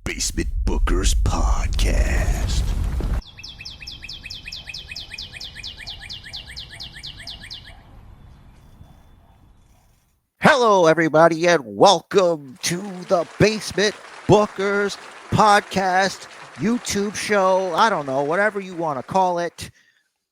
Basement Bookers Podcast. Hello, everybody, and welcome to the Basement Bookers Podcast YouTube show. I don't know, whatever you want to call it.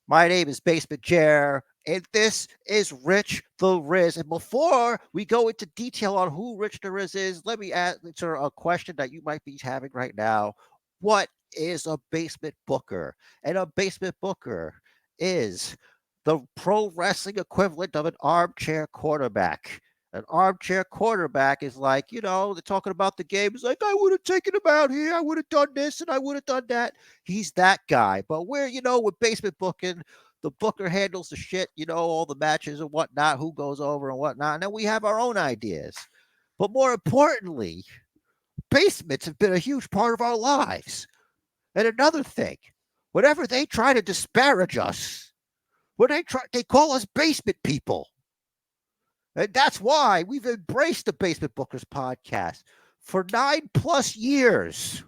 My name is Basement Jer, and this is Rich the Riz. And before we go into detail on who Rich the Riz is, let me answer a question that you might be having right now. What is a basement booker? And a basement booker is the pro wrestling equivalent of an armchair quarterback. An armchair quarterback is like, they're talking about the game. It's like, I would have taken him out here. I would have done this and I would have done that. He's that guy. But with basement booking, the booker handles the shit, all the matches and whatnot, who goes over and whatnot. And then we have our own ideas. But more importantly, basements have been a huge part of our lives. And another thing, whenever they try to disparage us, they call us basement people. And that's why we've embraced the Basement Bookers podcast for 9+ years.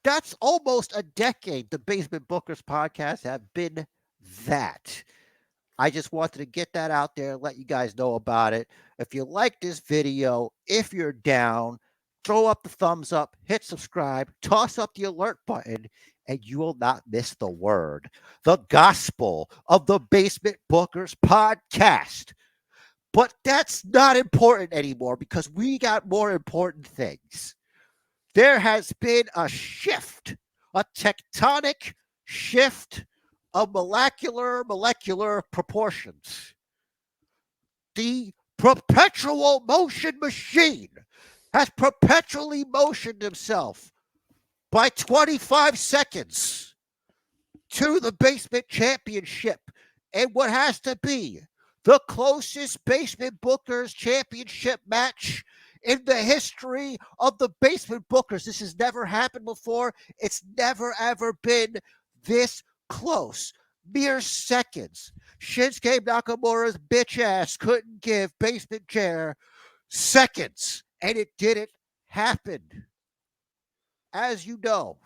That's almost a decade the Basement Bookers podcast have been that. I just wanted to get that out there and let you guys know about it. If you like this video, if you're down, throw up the thumbs up, hit subscribe, toss up the alert button, and you will not miss the word. The gospel of the Basement Bookers podcast. But that's not important anymore because we got more important things. There has been a shift, a tectonic shift of molecular proportions. The perpetual motion machine has perpetually motioned himself by 25 seconds to the basement championship and what has to be the closest Basement Bookers championship match in the history of the Basement Bookers. This has never happened before. It's never, ever been this close. Mere seconds. Shinsuke Nakamura's bitch ass couldn't give Basement Jer seconds, and it didn't happen. As you know,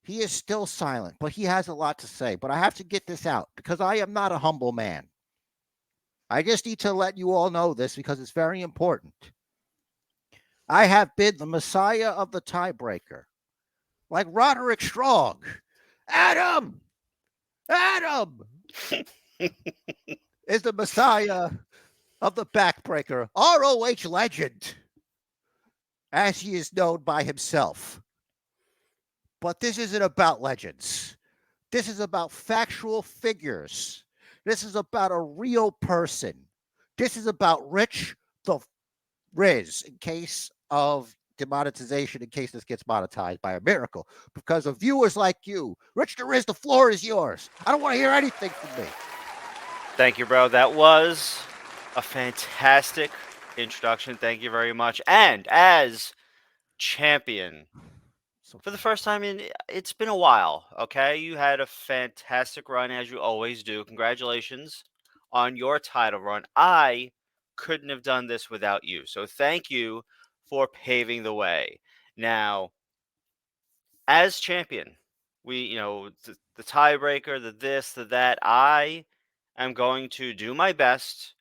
he is still silent, but he has a lot to say. But I have to get this out because I am not a humble man. I just need to let you all know this because it's very important. I have been the messiah of the tiebreaker. Like Roderick Strong. Adam is the messiah of the backbreaker. ROH legend, as he is known by himself. But this isn't about legends. This is about factual figures. This is about a real person. This is about Rich the Riz, in case of demonetization, in case this gets monetized by a miracle. Because of viewers like you, Rich the Riz, the floor is yours. I don't want to hear anything from me. Thank you, bro. That was a fantastic introduction. Thank you very much. And as champion, for the first time it's been a while, okay? You had a fantastic run, as you always do. Congratulations on your title run. I couldn't have done this without you. So thank you for paving the way. Now, as champion, we, the tiebreaker, the this, the that, I am going to do my best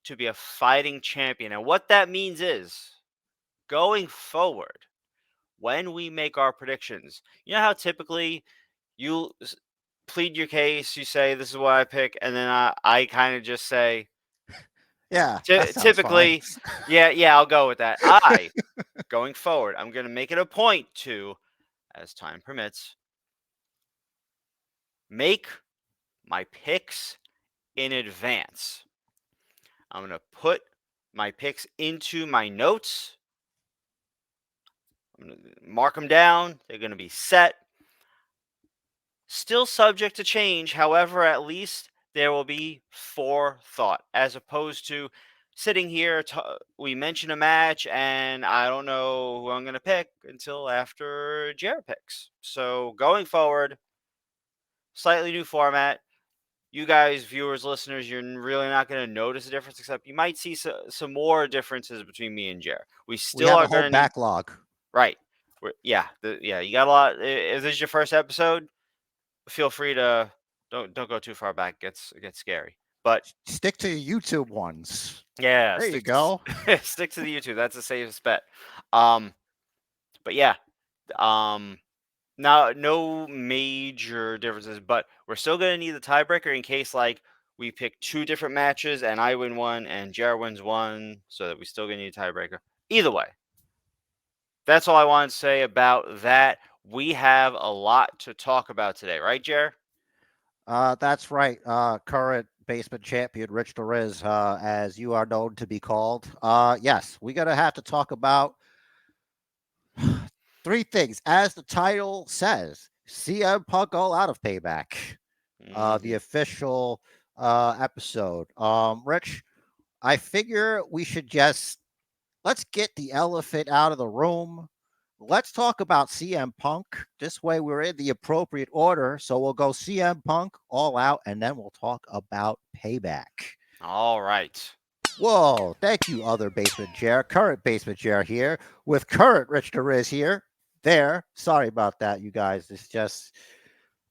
to be a fighting champion. And what that means is, going forward, when we make our predictions, you know how typically you plead your case, you say, this is what I pick, and then I kind of just say, yeah, typically, yeah, I'll go with that. Going forward, I'm going to make it a point to, as time permits, make my picks in advance. I'm going to put my picks into my notes. I'm going to mark them down. They're going to be set. Still subject to change. However, at least there will be forethought, as opposed to sitting here. We mention a match, and I don't know who I'm going to pick until after Jared picks. So going forward, slightly new format. you guys, viewers, listeners, you're really not going to notice a difference, except you might see some more differences between me and Jer. We We still have a are whole going to need, backlog. right. Yeah, you got a lot. If this is your first episode, feel free to don't go too far back. It gets scary. But Stick to your YouTube ones. yeah, There you go. stick to the YouTube. That's the safest bet. Um, but yeah, um, no major differences, but we're still gonna need the tiebreaker in case like we pick two different matches and I win one and Jared wins one, so that we still gonna need a tiebreaker. Either way, that's all I wanted to say about that. We have a lot to talk about today, right, Jared? That's right. Current basement champion Rich Riz, as you are known to be called. Yes, we're gonna have to talk about three things. As the title says, CM Punk All Out of Payback. The Hmm. official episode. Rich, I figure we should just let's get the elephant out of the room. Let's talk about CM Punk. This way we're in the appropriate order. So we'll go CM Punk All Out and then we'll talk about Payback. All right. Whoa, thank you, other basement chair. Current basement chair here with current Rich Riz here. There. Sorry about that, you guys. It's just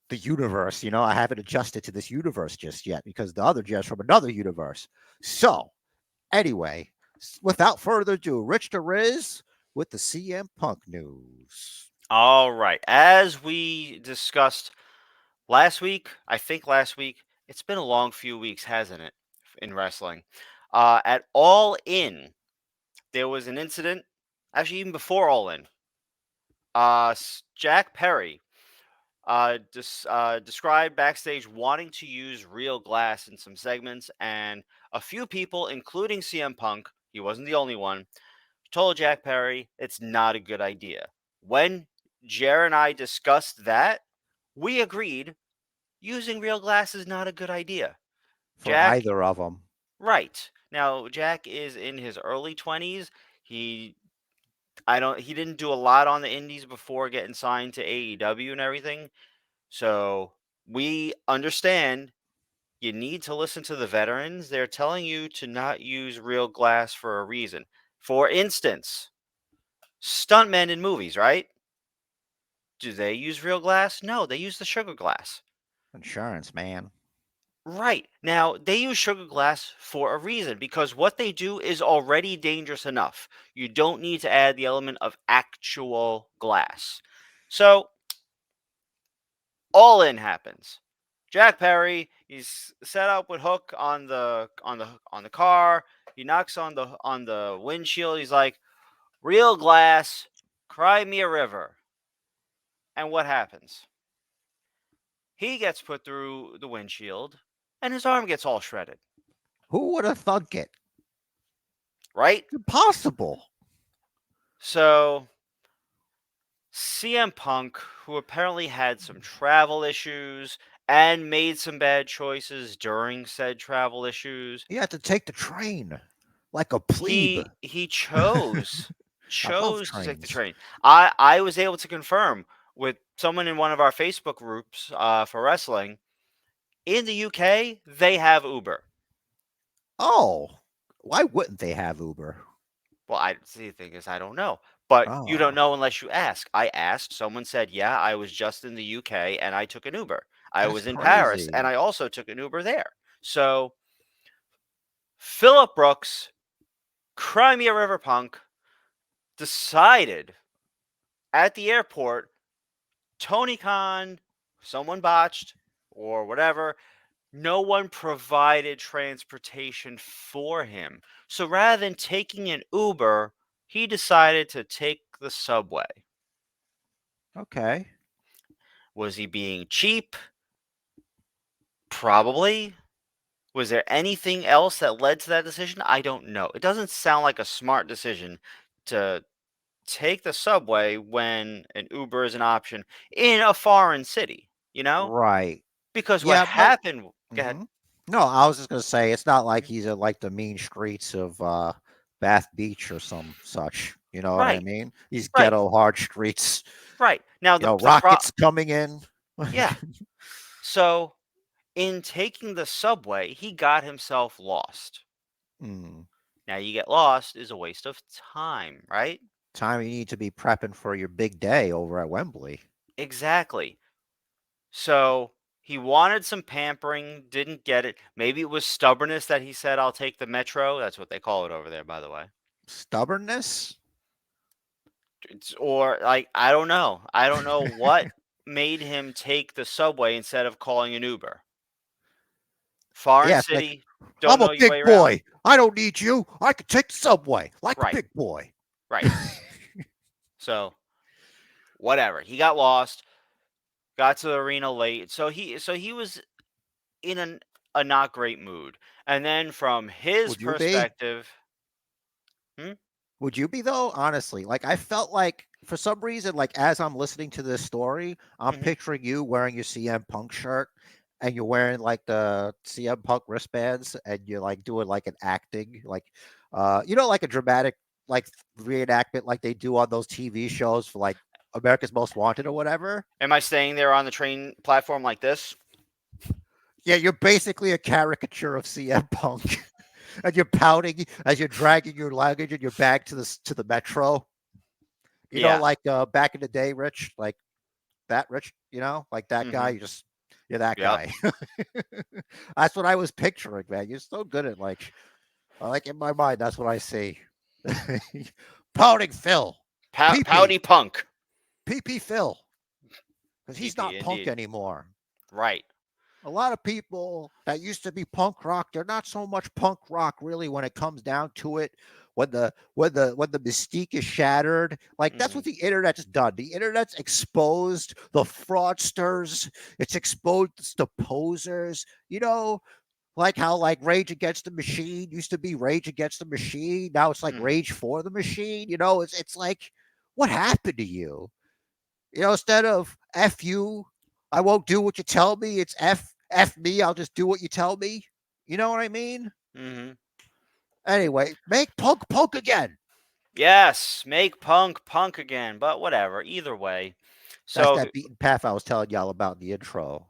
the universe. I haven't adjusted to this universe just yet because the other chair's from another universe. So, anyway, without further ado, Rich Riz with the CM Punk news. All right. As we discussed last week, I think last week, it's been a long few weeks, hasn't it, in wrestling? At All In, there was an incident, actually, even before All In. Jack Perry described backstage wanting to use real glass in some segments, and a few people, including CM Punk, he wasn't the only one, told Jack Perry it's not a good idea. When Jer and I discussed that, we agreed using real glass is not a good idea. For Jack, either of them. right. Now, Jack is in his early 20s. He he didn't do a lot on the indies before getting signed to AEW and everything. So, we understand you need to listen to the veterans. They're telling you to not use real glass for a reason. For instance, stuntmen in movies, right? Do they use real glass? No, they use the sugar glass. Insurance, man. Right. Now, they use sugar glass for a reason because what they do is already dangerous enough. You don't need to add the element of actual glass. So, All In happens. Jack Perry, he's set up with Hook on the car. He knocks on the windshield. He's like, "Real glass, cry me a river." And what happens? He gets put through the windshield, and his arm gets all shredded. Who would have thunk it? Right? Impossible. So CM Punk, who apparently had some travel issues and made some bad choices during said travel issues, You had to take the train like a plebe. he chose I love chose to take the trains. train. I was able to confirm with someone in one of our Facebook groups for wrestling. In the UK, they have Uber. Oh, why wouldn't they have Uber? Well, I see. The thing is, I don't know, but you don't Oh, know unless you ask. I asked. Someone said, "Yeah, I was just in the UK and I took an Uber. I that's was in Paris and crazy. I also took an Uber there." So Philip Brooks, Crimea River Punk, decided at the airport Tony Khan, someone botched or whatever. No one provided transportation for him. So rather than taking an Uber, he decided to take the subway. Okay. Was he being cheap? Probably. Was there anything else that led to that decision? I don't know. It doesn't sound like a smart decision to take the subway when an Uber is an option in a foreign city, you know? Right. Because what Yeah, but happened, go ahead. hmm no, I was just gonna say it's not like he's in like the mean streets of Bath Beach or some such. You know what I Right, mean? These right, ghetto hard streets. right. Now the Rockets pro coming in. yeah. So In taking the subway, he got himself lost. Mm. Now, you get lost is a waste of time, right? Time you need to be prepping for your big day over at Wembley. Exactly. So he wanted some pampering, didn't get it. Maybe it was stubbornness that he said, I'll take the metro. That's what they call it over there, by the way. Stubbornness? Or, like, I don't know. I don't know what made him take the subway instead of calling an Uber. Foreign Yeah, it's like, city, don't I'm a know your big way around. boy. I don't need you. I can take the subway like a Right, big boy. right. So, whatever. He got lost, got to the arena late. So he was in a not great mood. And then from his Would you be? perspective, hmm? Would you be though? Honestly, like I felt like for some reason, like as I'm listening to this story, I'm Hmm. picturing you wearing your CM Punk shirt and you're wearing like the CM Punk wristbands and you're like doing like an acting, like like a dramatic like reenactment like they do on those TV shows for like America's Most Wanted or whatever. Am I staying there on the train platform like this? Yeah, you're basically a caricature of CM Punk. And you're pouting as you're dragging your luggage and your bag to the metro. Yeah. Like back in the day, Rich, like that Rich, like that guy. Hmm. You're that Yep. guy. That's what I was picturing, man. You're so good at like in my mind. That's what I see. Pouting Phil, PP, Pouty punk. PP Phil, because he's PP, not punk indeed. anymore. Right. A lot of people that used to be punk rock, they're not so much punk rock really when it comes down to it. When the mystique is shattered, like that's Hmm. what the internet's done. The internet's exposed the fraudsters. It's exposed the posers. Like how like Rage Against the Machine used to be Rage Against the Machine. Now it's like Hmm. Rage for the Machine. It's like what happened to you? Instead of F you, I won't do what you tell me. It's F me. I'll just do what you tell me. You know what I mean? Hmm. Anyway, make punk punk again. Yes, make punk punk again, but whatever. Either way. That's So that beaten path I was telling y'all about in the intro.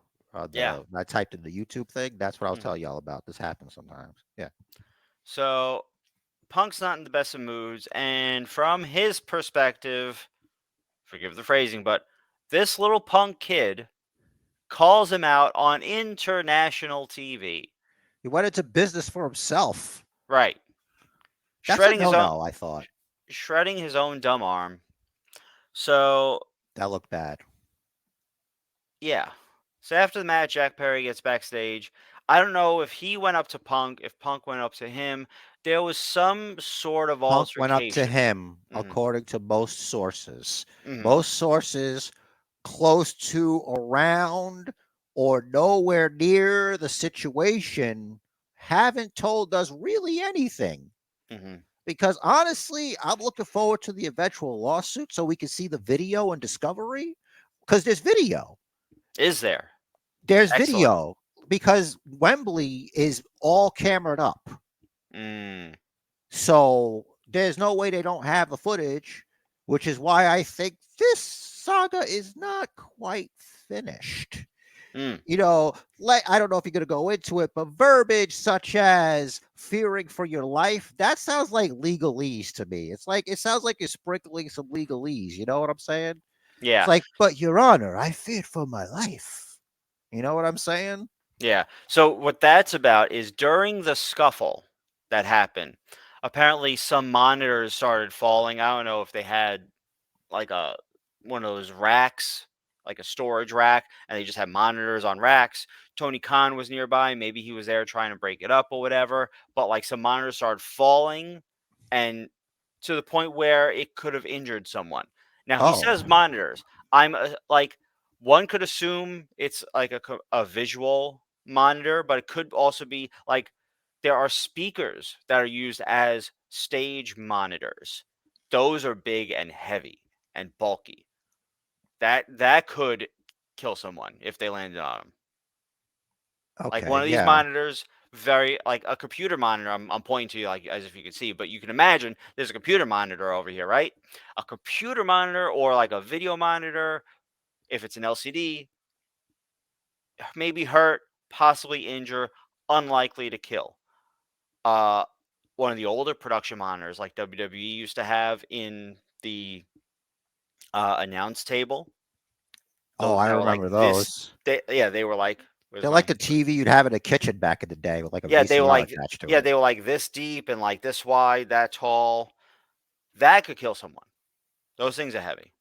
yeah. The I typed in the YouTube thing. That's what I was Hmm. telling y'all about. This happens sometimes. Yeah. So Punk's not in the best of moods, and from his perspective, forgive the phrasing, but this little punk kid calls him out on international TV. He went into business for himself. Right. That's a Shredding his no own no. I thought shredding his own dumb arm. So, that looked bad. yeah. So after the match, Jack Perry gets backstage. I don't know if he went up to Punk, if Punk went up to him. There was some sort of Punk went up to altercation. him, Mhm. according to most sources. Mhm. Most sources close to, around, or nowhere near the situation haven't told us really anything. Mhm. Because honestly, I'm looking forward to the eventual lawsuit so we can see the video and discovery. Because there's video. Is there? There's Excellent. video because Wembley is all camered up. Mm. So there's no way they don't have the footage, which is why I think this saga is not quite finished. Mm. Like I don't know if you're going to go into it, but verbiage such as fearing for your life, that sounds like legalese to me. It sounds like you're sprinkling some legalese. You know what I'm saying? It's Yeah. like, but your honor, I feared for my life. You know what I'm saying? Yeah. So what that's about is during the scuffle that happened, apparently some monitors started falling. I don't know if they had like a one of those racks, like a storage rack, and they just had monitors on racks. Tony Khan was nearby. Maybe he was there trying to break it up or whatever. But like some monitors started falling, and to the point where it could have injured someone. Now he Oh, says monitors. I'm like one could assume it's like a visual monitor, but it could also be like there are speakers that are used as stage monitors. Those are big and heavy and bulky. That could kill someone if they landed on them. Like okay, one of these yeah. monitors, very like a computer monitor. I'm pointing to you like as if you could see, but you can imagine there's a computer monitor over here, right? A computer monitor or like a video monitor, if it's an LCD, maybe hurt. possibly injure, unlikely to kill. Uh, One of the older production monitors, like WWE used to have in the announce table, Oh, those I that were like remember this. those. They were like, where's They're like my? the TV you'd have in a kitchen back in the day with like a Yeah, they were VCR like, attached to yeah, it. they were like this deep and like this wide, that tall. That could kill someone. Those things are heavy,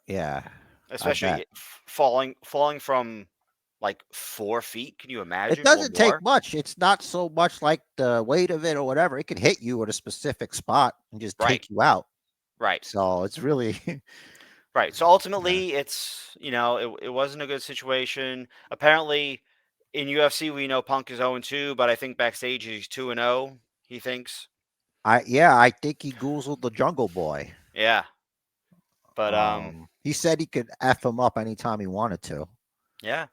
Yeah, I bet. especially falling from like 4 feet. Can you It imagine, or doesn't take more? much. It's not so much like the weight of it or whatever. It can hit you at a specific spot and just Right, take you out. right, So it's really right. So yeah. ultimately, it wasn't a good situation. Apparently, in UFC, we know Punk is 0-2, but I think backstage he's 2-0. He thinks, I think he goozled the Jungle Boy. yeah, but He said he could f him up anytime he wanted to. yeah.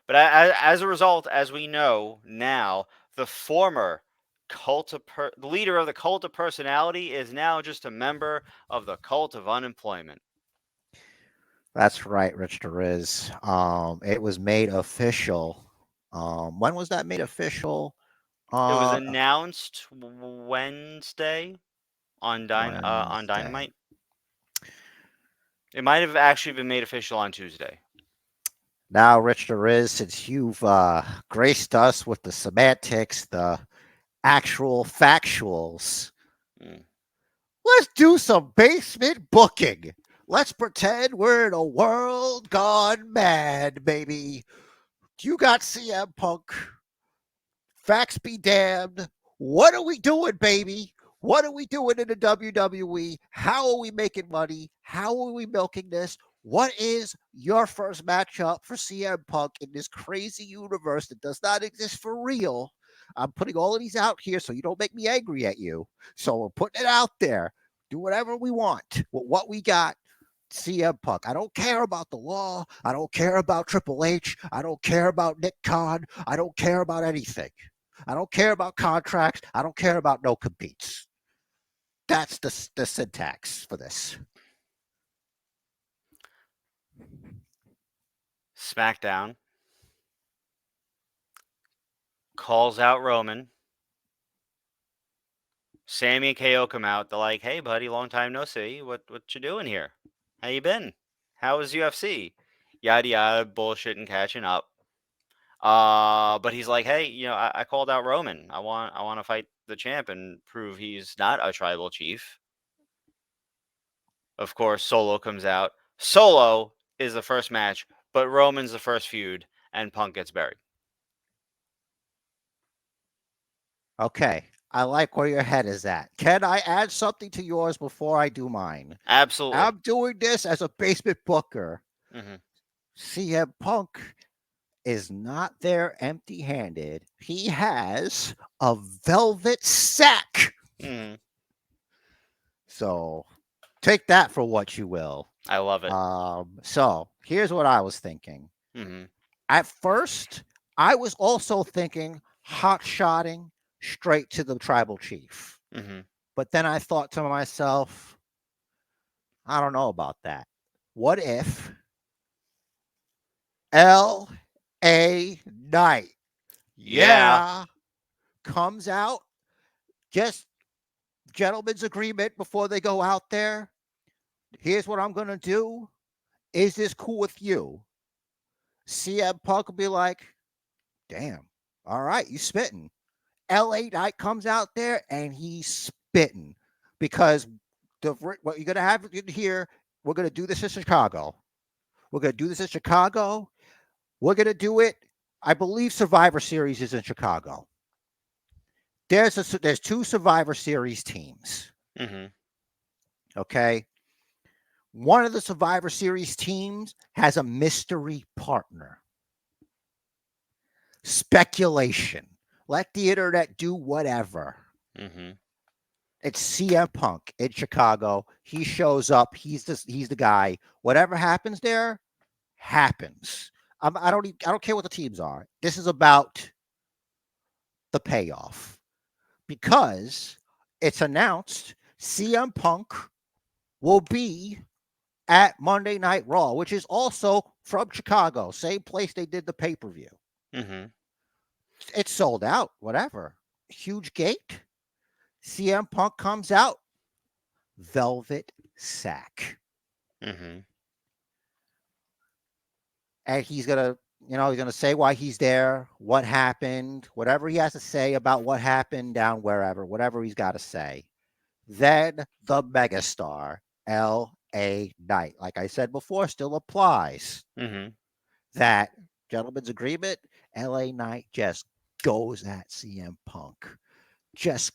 But as a result, as we know now, the former the leader of the cult of personality is now just a member of the cult of unemployment. That's right, Rich Riz. It was made official. When was that made official? It was Uh, announced Wednesday on Wednesday. Dynamite. It might have actually been made official on Tuesday. Now, Rich Riz, since you've graced us with the semantics, the actual factuals, Mm. let's do some basement booking. Let's pretend we're in a world gone mad, baby. You got CM Punk. Facts be damned. What are we doing, baby? What are we doing in the WWE? How are we making money? How are we milking this? What is your first matchup for CM Punk in this crazy universe that does not exist for real? I'm putting all of these out here so you don't make me angry at you. So we're putting it out there. Do whatever we want with what we got. CM Punk. I don't care about the law. I don't care about Triple H. I don't care about Nick Khan. I don't care about anything. I don't care about contracts. I don't care about no competes. That's the syntax for this. SmackDown calls out Roman. Sammy and KO come out. They're like, "Hey, buddy, long time no see. What you doing here? How you been? How was UFC? Yada yada, bullshit and catching up." But he's like, "Hey, I called out Roman. I want to fight the champ and prove he's not a tribal chief." Of course, Solo comes out. Solo is the first match, but Roman's the first feud, and Punk gets buried. Okay. I like where your head is at. Can I add something to yours before I do mine? Absolutely. I'm doing this as a basement booker. Hmm. CM Punk is not there empty handed. He has a velvet sack. Hmm. So take that for what you will. I love it. So here's what I was thinking. Hmm. At first, I was also thinking hot shotting straight to the tribal chief. Hmm. But then I thought to myself, I don't know about that. What if L.A. Knight, Yeah. yeah, comes out, just gentlemen's agreement before they go out there? Here's what I'm going to do. Is this cool with you? CM Punk will be like, damn, all right, you spitting. LA Knight comes out there and he's spitting because what you're going to have here, we're going to do this in Chicago. We're going to do this in Chicago. We're going to do it. I believe Survivor Series is in Chicago. There's two Survivor Series teams. Hmm. Okay. One of the Survivor Series teams has a mystery partner. Speculation. Let the internet do whatever. Hmm. It's CM Punk in Chicago. He shows up. He's the guy. Whatever happens there happens. I don't care what the teams are. This is about the payoff because it's announced CM Punk will be at Monday Night Raw, which is also from Chicago, same place they did the pay per view. Hmm. It's sold out, whatever. Huge gate. CM Punk comes out, velvet sack. Mm-hmm. And he's gonna say why he's there, what happened, whatever he has to say about what happened down wherever, whatever he's got to say. Then the megastar, L.A. Knight, like I said before, still applies. Mm-hmm. That gentleman's agreement, L.A. Knight just goes at CM Punk. Just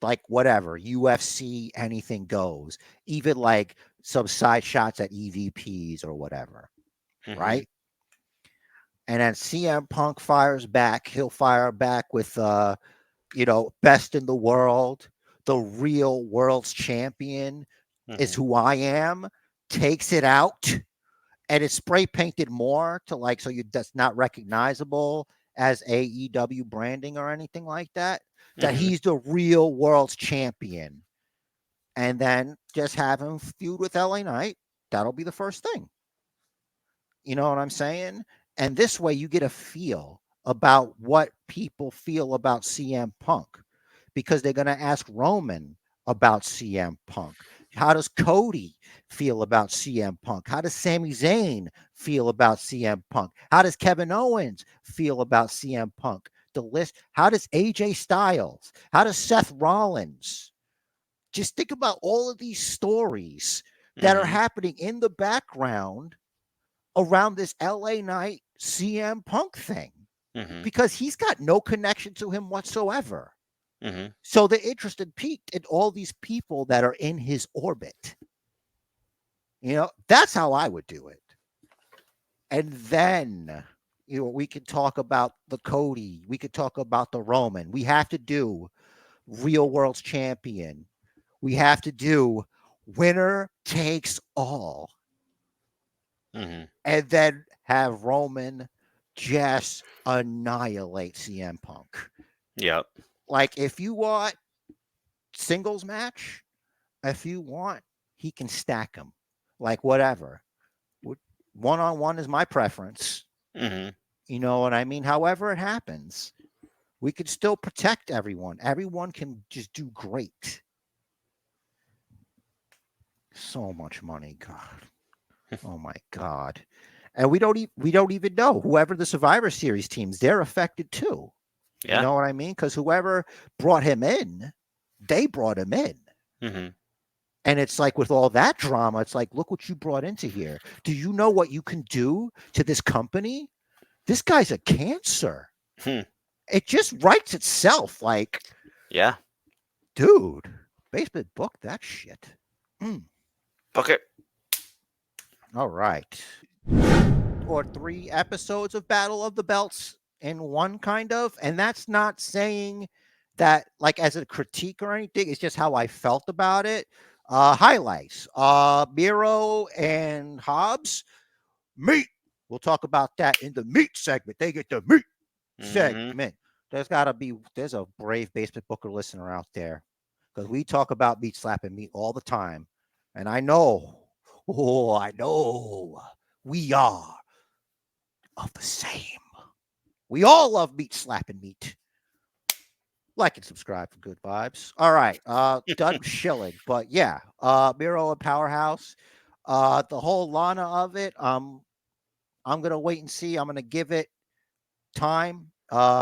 like whatever, UFC, anything goes. Even like some side shots at EVPs or whatever, Mm-hmm. right? And then CM Punk fires back. He'll fire back with best in the world, the real world's champion is Mm-hmm. who I am, takes it out, and it's spray painted more to like so you that's not recognizable as AEW branding or anything like that. That Mm-hmm. he's the real world's champion. And then just have him feud with LA Knight. That'll be the first thing. You know what I'm saying? And this way you get a feel about what people feel about CM Punk because they're going to ask Roman about CM Punk. How does Cody feel about CM Punk? How does Sami Zayn feel about CM Punk? How does Kevin Owens feel about CM Punk? The list. How does AJ Styles? How does Seth Rollins? Just think about all of these stories that are Mm-hmm. happening in the background around this LA Knight CM Punk thing Mm-hmm. because he's got no connection to him whatsoever. Mm-hmm. So the interest had peaked in all these people that are in his orbit. That's how I would do it. And then, we could talk about the Cody. We could talk about the Roman. We have to do real world's champion. We have to do winner takes all. Mm-hmm. And then have Roman just annihilate CM Punk. Yep. Like if you want singles match, if you want, he can stack them. Like whatever. One on one is my preference. Mm-hmm. You know what I mean? However it happens, we can still protect everyone. Everyone can just do great. So much money, God. Oh my God. And we don't even know whoever the Survivor Series teams, they're affected too. You Yeah. know what I mean? Because whoever brought him in, they brought him in. Mm-hmm. And it's like with all that drama, it's like, look what you brought into here. Do you know what you can do to this company? This guy's a cancer. Hmm. It just writes itself. Like, Yeah. dude, basement book that shit. Mm. Book it. All right. 2 or 3 episodes of Battle of the Belts in one kind of. And that's not saying that like as a critique or anything. It's just how I felt about it. Highlights. Miro and Hobbs. Meat. We'll talk about that in the meat segment. They get the meat Mm-hmm. segment. There's a brave basement booker listener out there. Because we talk about meat slapping meat all the time. And I know we are of the same. We all love meat slapping meat. Like and subscribe for good vibes. All right. Done shilling. But yeah, Miro and Powerhouse. The whole Lana of it. I'm gonna wait and see. I'm gonna give it time.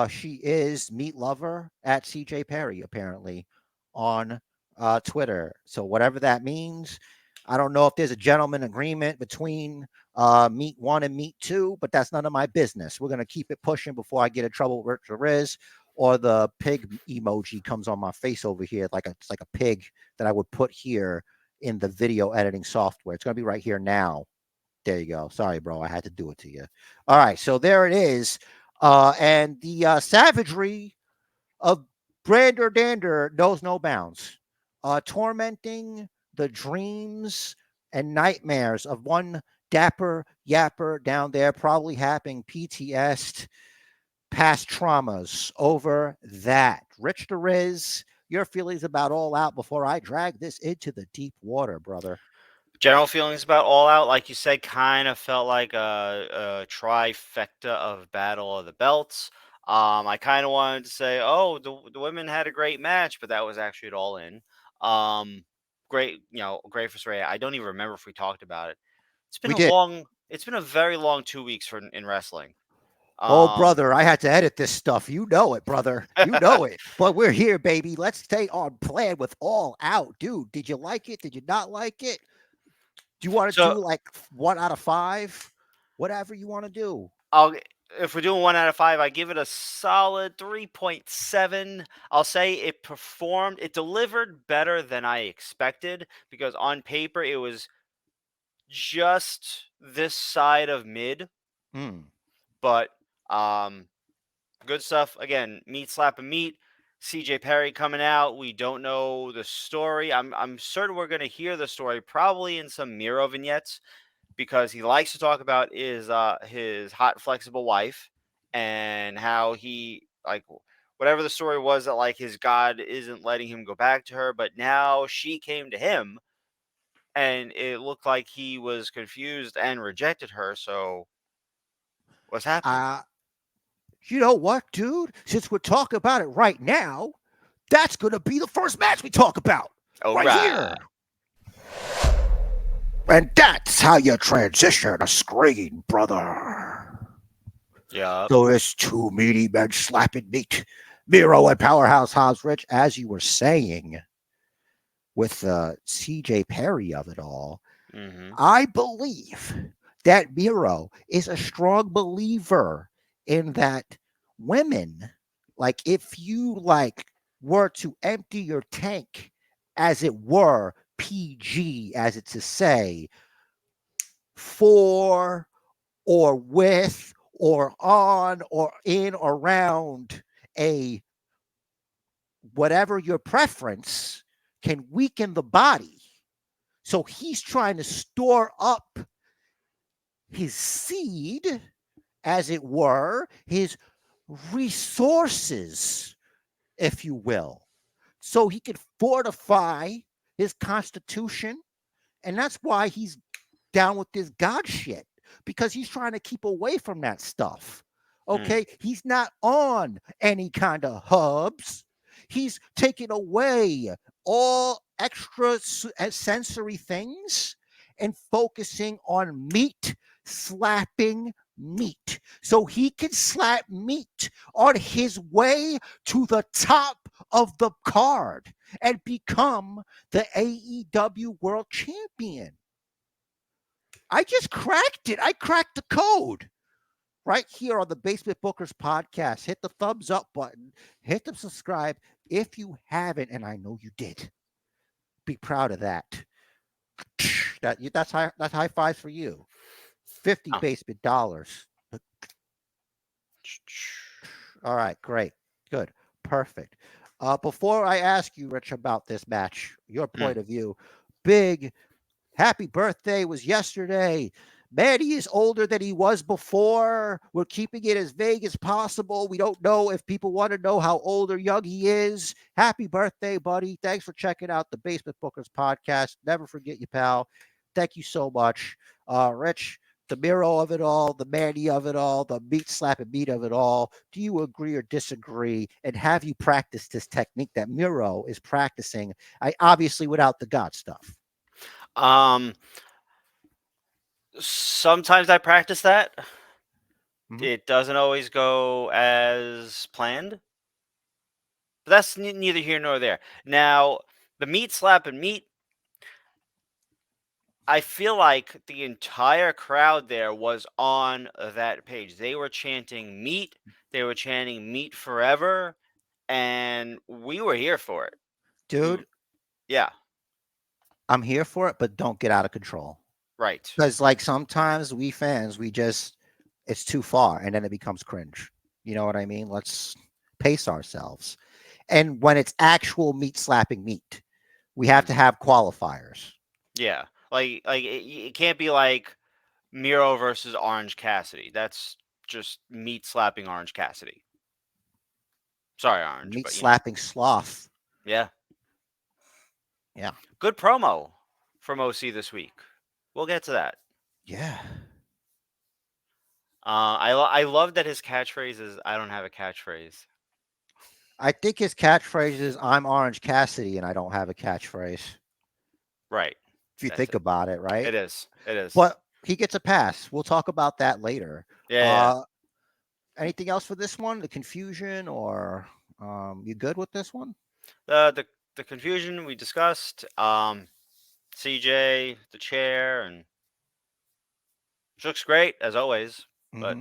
She is meat lover at CJ Perry, apparently, on Twitter. So whatever that means, I don't know if there's a gentleman agreement between Meat One and Meat Two, but that's none of my business. We're gonna keep it pushing before I get in trouble with Riz or the pig emoji comes on my face over here, it's like a pig that I would put here in the video editing software. It's gonna be right here now. There you go. Sorry, bro. I had to do it to you. All right. So there it is. And the savagery of Brander Dander knows no bounds. Tormenting the dreams and nightmares of one dapper yapper down there, probably having PTSD, past traumas over that. Rich the Riz, your feelings about All Out before I drag this into the deep water, brother. General feelings about All Out, like you said, kind of felt like a trifecta of Battle of the Belts. I kind of wanted to say, oh, the women had a great match, but that was actually it all in. Um, great, great for Saraya. I don't even remember if we talked about it. It's been We a did. long, it's been a very long 2 weeks for in wrestling. Oh, Um, brother, I had to edit this stuff. You know it, brother. You know it. But we're here, baby. Let's stay on plan with All Out. Dude, did you like it? Did you not like it? Do you want to so do like 1 out of 5? Whatever you want to do. I'll if we're doing 1 out of 5, I give it a solid 3.7. I'll say it performed, it delivered better than I expected because on paper it was just this side of mid, Mm. but um, good stuff. Again, meat slapping meat. CJ Perry coming out. We don't know the story. I'm certain we're gonna hear the story probably in some Miro vignettes because he likes to talk about his hot flexible wife and how he like whatever the story was that like his god isn't letting him go back to her, but now she came to him and it looked like he was confused and rejected her. So what's happening? Uh, you know what, dude? Since we're talking about it right now, that's going to be the first match we talk about. All Right right. here. And that's how you transition a screen, brother. Yep. So it's two meaty men slapping meat. Miro and Powerhouse Hobbs Rich, as you were saying, with the CJ Perry of it all, Mm-hmm. I believe that Miro is a strong believer in that women, like if you like were to empty your tank, as it were, PG, as it's to say, for or with or on or in or around a whatever your preference can weaken the body. So he's trying to store up his seed, as it were, his resources, if you will, so he can fortify his constitution. And that's why he's down with this God shit, because he's trying to keep away from that stuff. Hmm. Okay. He's not on any kind of hubs. He's taking away all extra sensory things and focusing on meat slapping meat so he can slap meat on his way to the top of the card and become the AEW World Champion. I just cracked it. I cracked the code right here on the Basement Bookers podcast. Hit the thumbs up button, hit the subscribe if you haven't, and I know you did. Be proud of that. That's high fives for you. 50 Oh. basement dollars. All right, great. Good. Perfect. Before I ask you, Rich, about this match, your Hmm. point of view, big happy birthday was yesterday. Manny is older than he was before. We're keeping it as vague as possible. We don't know if people want to know how old or young he is. Happy birthday, buddy. Thanks for checking out the Basement Bookers podcast. Never forget you, pal. Thank you so much. Rich, the Miro of it all, the Manny of it all, the meat slapping meat of it all. Do you agree or disagree? And have you practiced this technique that Miro is practicing? Obviously without the God stuff. Um. Sometimes I practice that. Mhm. It doesn't always go as planned, but that's neither here nor there. Now, the meat slap and meat, I feel like the entire crowd there was on that page. They were chanting meat, they were chanting meat forever, and we were here for it. We, Dude, yeah, I'm here for it, but don't get out of control. right. Because like sometimes we fans, we just it's too far and then it becomes cringe. You know what I mean? Let's pace ourselves. And when it's actual meat slapping meat, we have to Hmm. have qualifiers. Yeah, like it can't be like Miro versus Orange Cassidy. That's just meat slapping Orange Cassidy. Sorry, Orange, Meat but you know, slapping sloth. yeah. Yeah. Good promo from OC this week. We'll get to that. Yeah. I love that his catchphrase is "I don't have a catchphrase." I think his catchphrase is "I'm Orange Cassidy and I don't have a catchphrase." Right. If you That's think it. about it, right? It is. It is. But he gets a pass. We'll talk about that later. Yeah. Yeah. Uh, Anything else for this one? The confusion, or you good with this one? The confusion we discussed. CJ, the chair, and which looks great as always. But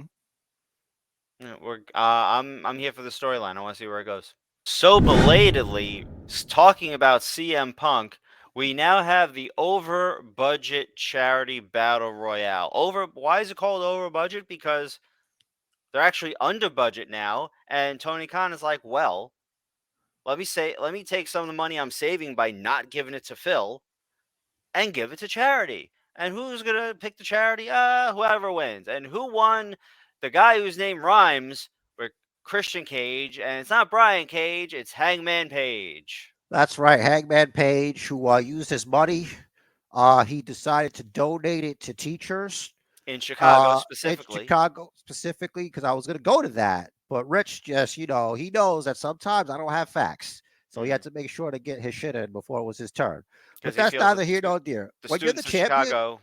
Hmm. we're I'm here for the storyline. I want to see where it goes. So belatedly talking about CM Punk, we now have the over budget charity battle royale. Over Why is it called over budget? Because they're actually under budget now, and Tony Khan is like, well, let me take some of the money I'm saving by not giving it to Phil and give it to charity. And who's gonna pick the charity? Whoever wins. And who won? The guy whose name rhymes with Christian Cage, and it's not Brian Cage, it's Hangman Page. That's right. Hangman Page, who used his money, he decided to donate it to teachers In Chicago in specifically. Chicago specifically, because I was going to go to that. But Rich just, he knows that sometimes I don't have facts. So he had to make sure to get his shit in before it was his turn. But Because he that's feels that neither here nor there. the When you're the students of champion, Chicago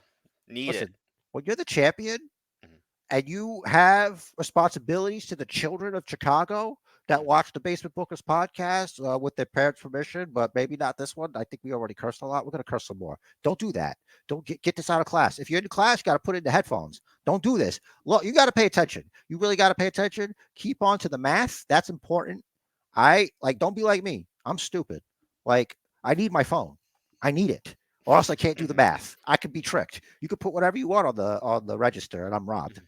need it. listen, when you're the champion, Mhm. and you have responsibilities to the children of Chicago that Mhm. watch the Basement Bookers podcast with their parents' permission, but maybe not this one. I think we already cursed a lot. We're going to curse some more. Don't do that. Don't get this out of class. If you're in class, you got to put it in the headphones. Don't do this. Look, you got to pay attention. You really got to pay attention. Keep on to the math. That's important. Don't be like me. I'm stupid. Like, I need my phone. I need it. Or else I can't do the Mhm. math. I could be tricked. You could put whatever you want on the register, and I'm robbed. Mhm.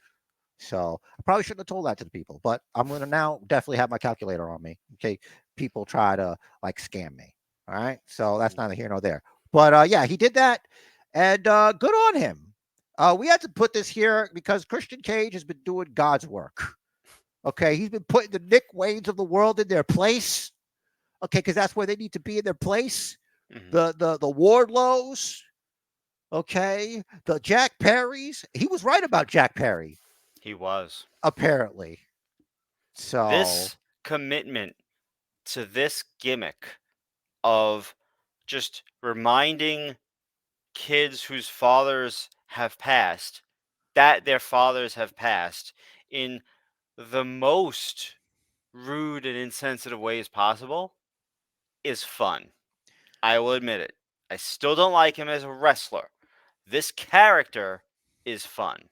So I probably shouldn't have told that to the people, but I'm gonna now definitely have my calculator on me in case people try to like scam me. All right, so that's neither here nor there. But yeah, he did that, and good on him. We had to put this here because Christian Cage has been doing God's work. Okay, he's been putting the Nick Waynes of the world in their place. Okay, because that's where they need to be in their place. Mhm. The Wardlows. Okay, the Jack Perrys. He was right about Jack Perry, He was. apparently. So This commitment to this gimmick of just reminding kids whose fathers have passed that their fathers have passed in the most rude and insensitive ways possible is fun. I will admit it. I still don't like him as a wrestler. This character is fun.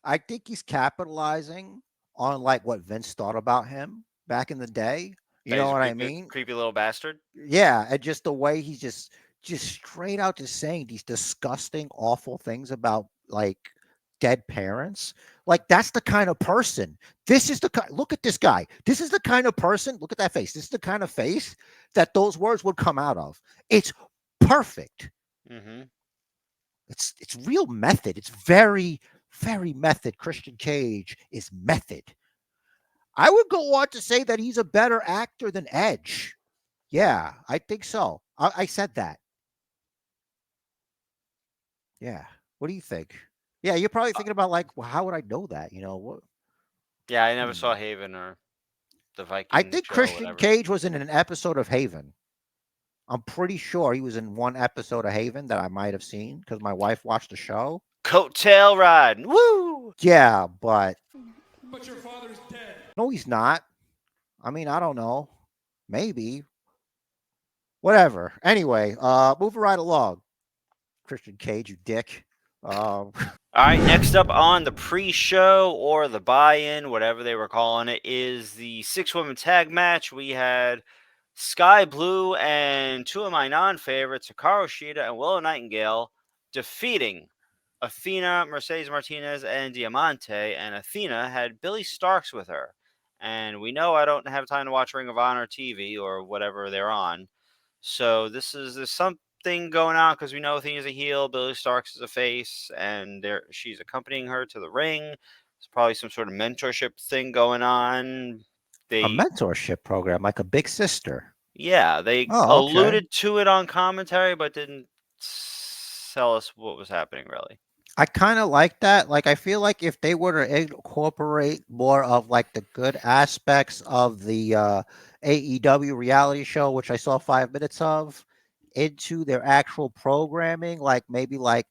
I think he's capitalizing on like what Vince thought about him back in the day. You That know he's a what I creepy, mean? creepy little bastard. Yeah, and just the way he's just straight out just saying these disgusting, awful things about like dead parents. Like that's the kind of person. This is the kind. Look at this guy. This is the kind of person. Look at that face. This is the kind of face that those words would come out of. It's perfect. Mm-hmm. It's real method. It's very method. Christian Cage is method. I would go on to say that he's a better actor than Edge. Yeah, I think so. I said that. Yeah. What do you think? Yeah, you're probably thinking about like, well, how would I know that? You know what? Yeah, I never Hmm. saw Haven or the I Viking think show, Christian whatever. Cage was in an episode of Haven. I'm pretty sure he was in one episode of Haven that I might have seen because my wife watched the show. Coattail riding. Woo! Yeah, but But your father's dead. no, he's not. I mean, I don't know. Maybe. Whatever. Anyway, moving right along. Christian Cage, you dick. Um, All right, next up on the pre-show or the buy-in, whatever they were calling it, is the six-woman tag match. We had Sky Blue and two of my non-favorites, Hikaru Shida and Willow Nightingale, defeating Athena, Mercedes Martinez, and Diamante. And Athena had Billy Starks with her. And we know I don't have time to watch Ring of Honor TV or whatever they're on. So there's something going on because we know Athena's a heel, Billy Starks is a face, and she's accompanying her to the ring. There's probably some sort of mentorship thing going on. a They mentorship program, like a big sister. Yeah, they Oh, okay. alluded to it on commentary, but didn't tell us what was happening really. I kind of like that. Like, I feel like if they were to incorporate more of like the good aspects of the AEW reality show, which I saw 5 minutes of, into their actual programming, like maybe like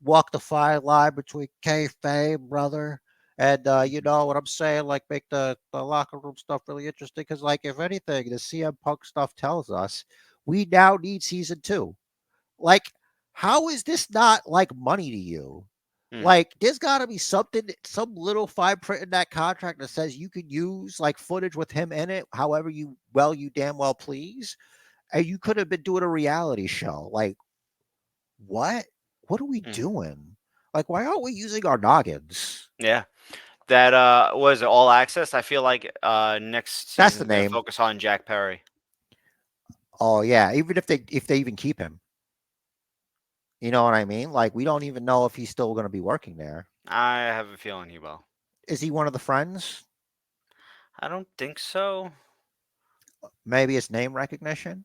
walk the fine line between kayfabe, brother, and you know what I'm saying, like make the locker room stuff really interesting. Because like if anything, the CM Punk stuff tells us we now need season 2. Like, how is this not like money to you? Hmm. Like, there's got to be something, some little fine print in that contract that says you can use like footage with him in it, however you damn well please. And you could have been doing a reality show. Like, what? What are we Hmm. doing? Like, why aren't we using our noggins? Yeah. That was it all access. I feel like next That's the season's gonna name. focus on Jack Perry. Oh yeah, even if they even keep him, you know what I mean? Like, we don't even know if he's still going to be working there. I have a feeling he will. Is he one of the friends? I don't think so. Maybe it's name recognition.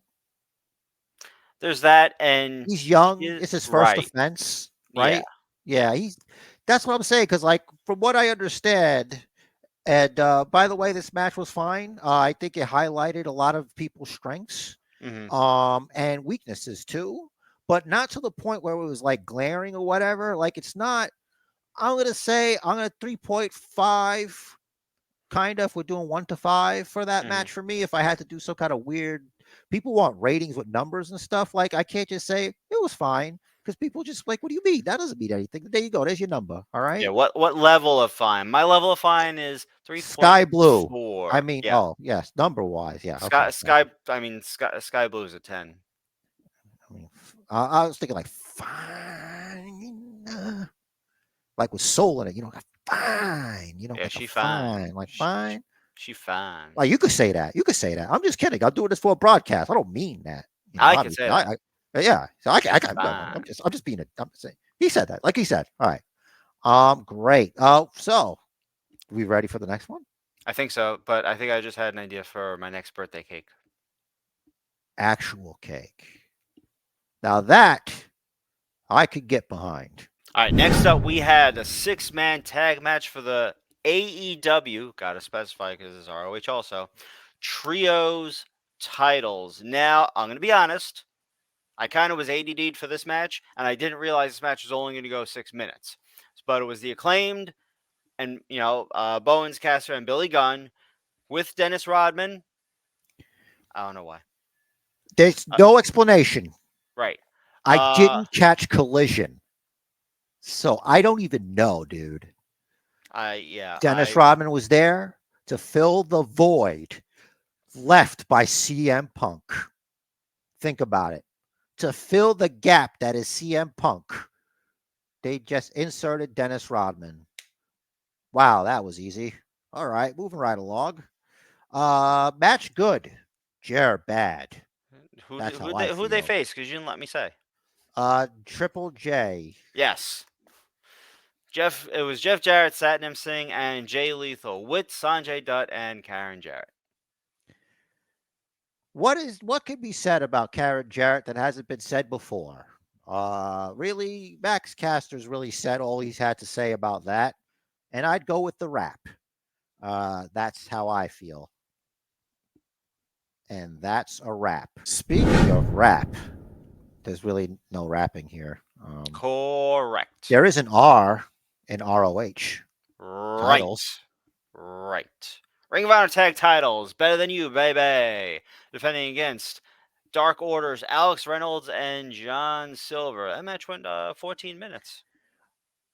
There's that, and He's young. he, It's his first right. offense, Yeah. right? Yeah. Yeah, he's. That's what I'm saying. Because like from what I understand, and by the way, this match was fine. I think it highlighted a lot of people's strengths, Hmm. and weaknesses too, but not to the point where it was like glaring or whatever. Like it's not. I'm gonna 3.5. Kind of, if we're doing 1 to 5 for that Hmm. match for me. If I had to do some kind of weird, people want ratings with numbers and stuff. Like I can't just say it was fine because people just like, what do you mean? That doesn't mean anything. There you go. There's your number. All Yeah. right. What level of fine? My level of fine is Sky blue. 3.4. I mean, Yeah. oh yes, number wise, yeah. Sky Okay, gotcha. Sky. I mean, Sky Blue is a 10. I mean, I was thinking like fine, like with soul in it. Like fine. Yeah, Like a she fine. fine, like fine. She fine. Like you could say that. You could say that. I'm just kidding. I'm doing this for a broadcast. I don't mean that. I can Obviously, say that. yeah. So She's I'm fine. I'm just being a. I'm saying he said that. Like he said. All right. Great. So we ready for the next one? I think so, but I think I just had an idea for my next birthday cake. Actual cake. Now that I could get behind. All right, next up we had a 6-man tag match for the AEW, gotta specify because it's ROH also, trios titles. Now, I'm going to be honest, I kind of was ADD'd for this match, and I didn't realize this match was only going to go 6 minutes. But it was the Acclaimed and, Bowens, Caster, and Billy Gunn with Dennis Rodman. I don't know why. There's Uh, no explanation. right. I Uh, didn't catch Collision, so I don't even know, dude. yeah, Dennis Rodman was there to fill the void left by CM Punk. Think about it. To fill the gap that is CM Punk, they just inserted Dennis Rodman. Wow, that was easy. All right, moving right along. Match good, Jer bad. That's how I who they feel. face? Because you didn't let me say. Triple J. Yes. It was Jeff Jarrett, Satnam Singh, and Jay Lethal with Sanjay Dutt and Karen Jarrett. What can be said about Karen Jarrett that hasn't been said before? Really, Max Caster's really said all he's had to say about that, and I'd go with the rap. That's how I feel. And that's a wrap. Speaking of rap, there's really no rapping here. Correct. There is an R in ROH titles. Right. Right. Ring of Honor Tag Titles. Better Than You, baby. Defending against Dark Order's Alex Reynolds and John Silver. That match went 14 minutes.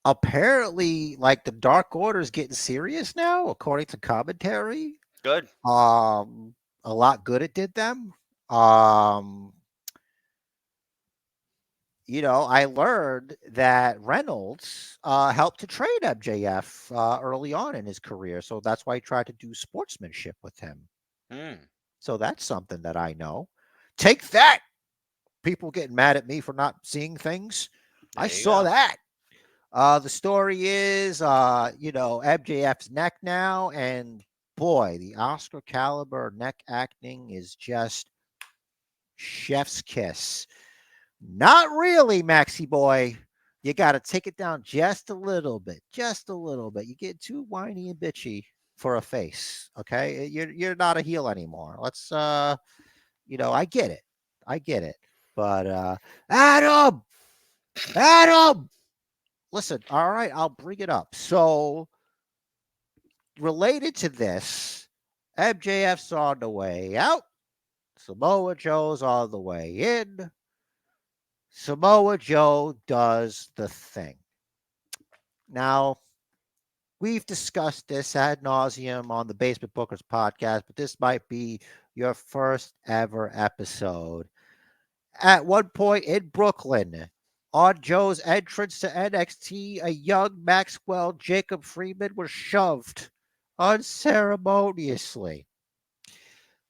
Apparently, like the Dark Order is getting serious now, according to commentary. Good. A lot good it did them. Um, I learned that Reynolds helped to train MJF early on in his career, so that's why he tried to do sportsmanship with him. Mm, So that's something that I know. Take that, people getting mad at me for not seeing things. I there you saw go. that. The story is, MJF's neck now, and boy, the Oscar caliber neck acting is just chef's kiss. Not really, Maxie boy. You got to take it down just a little bit, just a little bit. You get too whiny and bitchy for a face. Okay, you're not a heel anymore. Let's I get it, I get it. But Adam, Adam, listen. All right, I'll bring it up. So related to this, MJF's on the way out. Samoa Joe's on the way in. Samoa Joe does the thing. Now, we've discussed this ad nauseum on the Basement Bookers podcast, but this might be your first ever episode. At one point in Brooklyn, on Joe's entrance to NXT, a young Maxwell Jacob Freeman was shoved unceremoniously.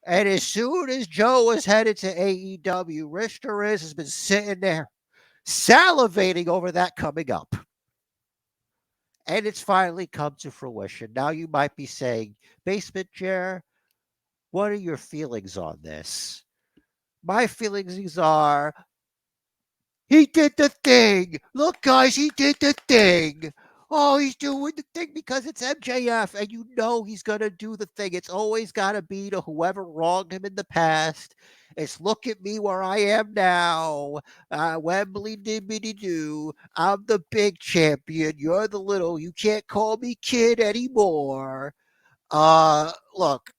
And as soon as Joe was headed to AEW, Rich Torres has been sitting there salivating over that coming up. And it's finally come to fruition. Now you might be saying, Basement Chair, what are your feelings on this? My feelings are, he did the thing. Look, guys, he did the thing. Oh, he's doing the thing because it's MJF, and you know he's going to do the thing. It's always got to be to whoever wronged him in the past. It's look at me where I am now. Wembley dibbity do. I'm the big champion. You're the little. You can't call me kid anymore. Look,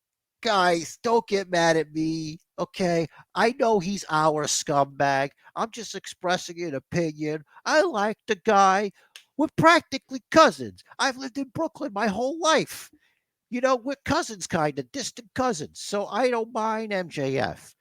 guys, don't get mad at me. Okay, I know he's our scumbag. I'm just expressing an opinion. I like the guy. We're practically cousins. I've lived in Brooklyn my whole life. We're cousins, kind of distant cousins. So I don't mind MJF.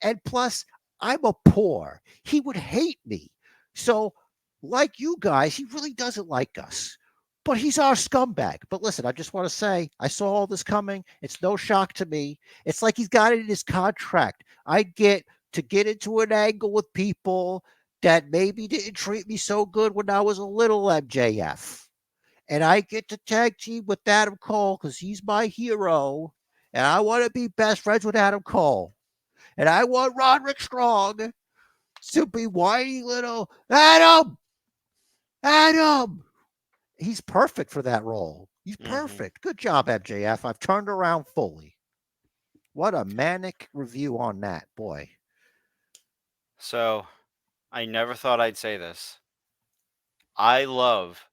And plus, I'm a poor. He would hate me. So, like you guys, he really doesn't like us. But he's our scumbag. But listen, I just want to say, I saw all this coming. It's no shock to me. It's like he's got it in his contract. I get to get into an angle with people that maybe didn't treat me so good when I was a little MJF. And I get to tag team with Adam Cole because he's my hero. And I want to be best friends with Adam Cole. And I want Roderick Strong to be whiny little Adam. Adam. He's perfect for that role. He's Hmm. perfect. Good job, MJF. I've turned around fully. What a manic review on that, boy. So I never thought I'd say this. I love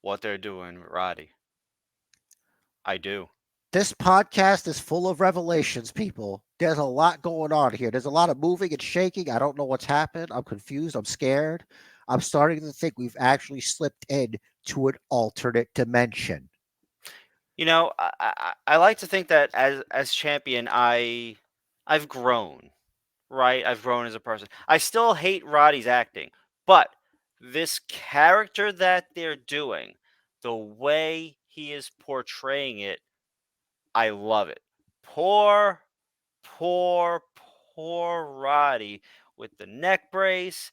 what they're doing with Roddy. I do. This podcast is full of revelations, people. There's a lot going on here. There's a lot of moving and shaking. I don't know what's happened. I'm confused. I'm scared. I'm starting to think we've actually slipped in to an alternate dimension. I like to think that as champion, I've grown, right? I've grown as a person. I still hate Roddy's acting, but this character that they're doing, the way he is portraying it, I love it. Poor, poor, poor Roddy with the neck brace,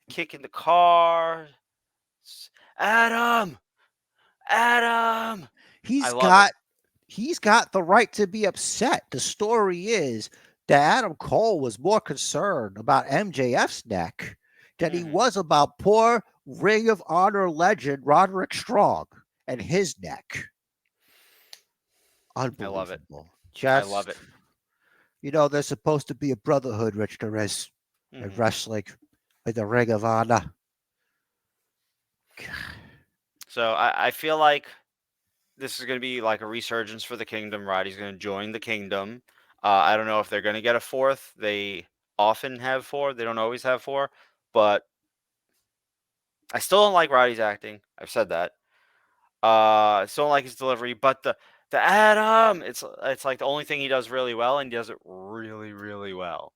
kicking the car. Adam, Adam. I He's love it. got he's got the right to be upset. The story is that Adam Cole was more concerned about MJF's neck than he Hmm. was about poor Ring of Honor legend Roderick Strong and his neck. I love it. Unbelievable. I love Just, it. there's supposed to be a brotherhood, Rich. There is in Hmm. wrestling with the Ring of Honor. So I feel like this is going to be like a resurgence for the Kingdom. Roddy's going to join the Kingdom. I don't know if they're going to get a fourth. They often have four. They don't always have four. But I still don't like Roddy's acting. I've said that. I still don't like his delivery. But the Adam, it's like the only thing he does really well, and he does it really, really well.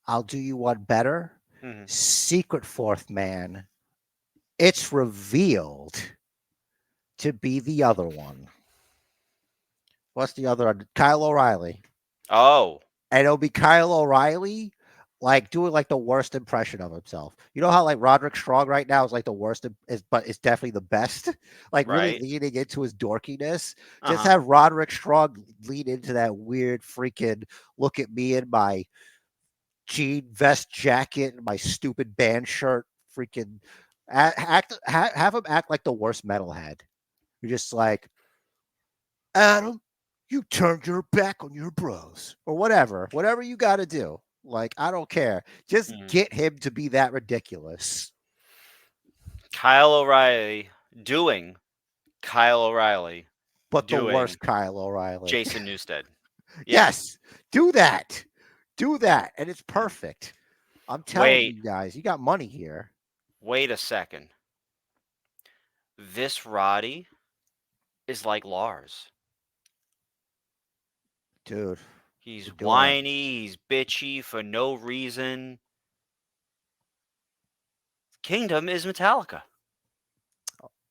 I'll do you one better. Hmm. Secret Fourth Man. It's revealed to be the other one. What's the other one? Kyle O'Reilly. Oh, And it'll be Kyle O'Reilly like doing like the worst impression of himself. You know how like Roderick Strong right now is like the worst, but it's definitely the best. Like really right. leaning into his dorkiness. Uh Just huh. have Roderick Strong lean into that weird freaking look at me in my jean vest jacket and my stupid band shirt freaking have him act like the worst metalhead. You're just like, Adam, you turned your back on your bros or whatever you got to do. Like, I don't care. Just Mm. get him to be that ridiculous. Kyle O'Reilly doing Kyle O'Reilly But the doing worst Kyle O'Reilly. Jason Newsted. Yeah. Yes, do that. Do that. And it's perfect. I'm telling Wait, you guys, you got money here. wait a second. This Roddy is like Lars. Dude, He's you're doing it. whiny, he's bitchy for no reason. Kingdom is Metallica.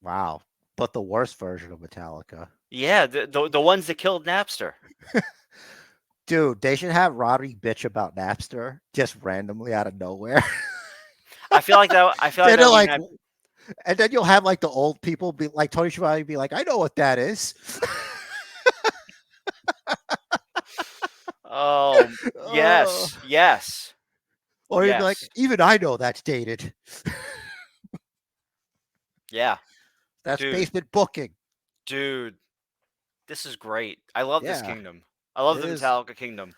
Wow. But the worst version of Metallica. Yeah, the ones that killed Napster. Dude, they should have Roddy bitch about Napster just randomly out of nowhere. I feel like that. I feel like Then that they're wouldn't like, have. and then you'll have like the old people be like Tony Schiavone be like, I know what that is. Oh, Oh. yes, yes, Or you'd be like, yes, even I know that's dated. yeah, That's dude, basement booking. dude. This is great. I love this Yeah, kingdom. I love it the is. Metallica kingdom.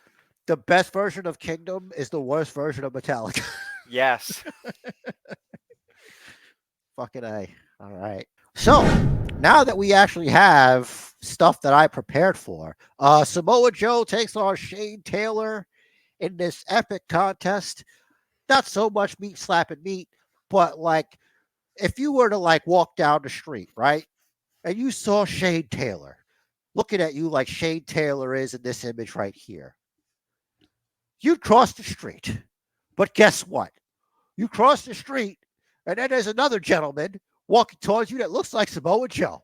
The best version of Kingdom is the worst version of Metallica. Yes. Fucking A. All right. So now that we actually have stuff that I prepared for, Samoa Joe takes on Shane Taylor in this epic contest. Not so much meat slapping meat, but like if you were to like walk down the street, right? And you saw Shane Taylor looking at you like Shane Taylor is in this image right here. You'd cross the street. But guess what? You cross the street, and then there's another gentleman walking towards you that looks like Samoa Joe.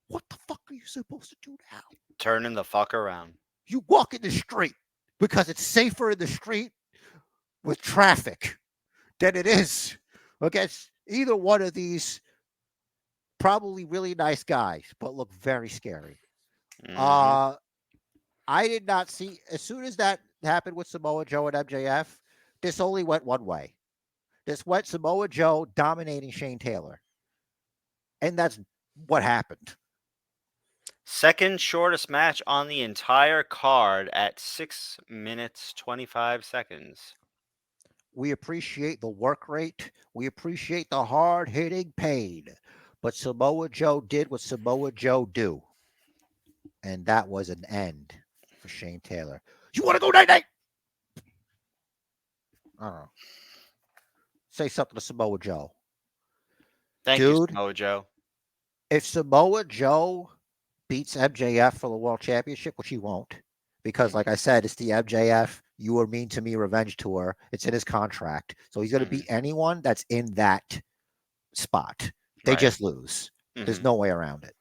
What the fuck are you supposed to do now? Turning the fuck around. You walk in the street because it's safer in the street with traffic than it is against either one of these probably really nice guys, but look very scary. Hmm. Uh, I did not see as soon as that happened with Samoa Joe and MJF. This only went one way. This went Samoa Joe dominating Shane Taylor, and that's what happened. Second shortest match on the entire card at 6 minutes 25 seconds. We appreciate the work rate. We appreciate the hard hitting pain. But Samoa Joe did what Samoa Joe do, and that was an end for Shane Taylor. You want to go night night? I don't know. Say something to Samoa Joe, Thank you, dude. Samoa Joe. If Samoa Joe beats MJF for the World Championship, which he won't, because like I said, it's the MJF "You Were Mean to Me" revenge tour. It's in his contract, so he's going to Hmm. beat anyone that's in that spot. They Right. just lose. There's Hmm. no way around it.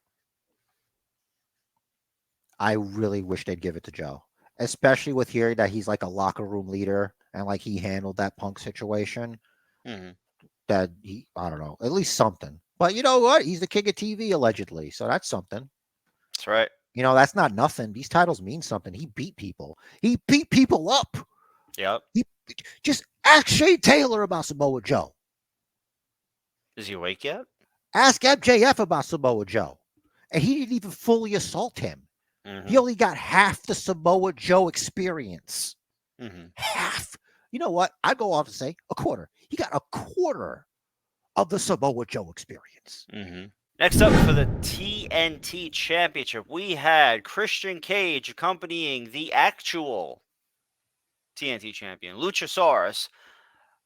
I really wish they'd give it to Joe, especially with hearing that he's like a locker room leader and like he handled that Punk situation. Hmm. That I don't know, at least something. But you know what? He's the king of TV allegedly, so that's something. That's right. That's not nothing. These titles mean something. He beat people. He beat people up. Yep. He just ask Shane Taylor about Samoa Joe. Is he awake yet? Ask MJF about Samoa Joe. And he didn't even fully assault him. Hmm. He only got half the Samoa Joe experience. Hmm. Half. You know what? I go on to say a quarter. He got a quarter of the Samoa Joe experience. Hmm. Next up for the TNT Championship, we had Christian Cage accompanying the actual TNT champion, Luchasaurus,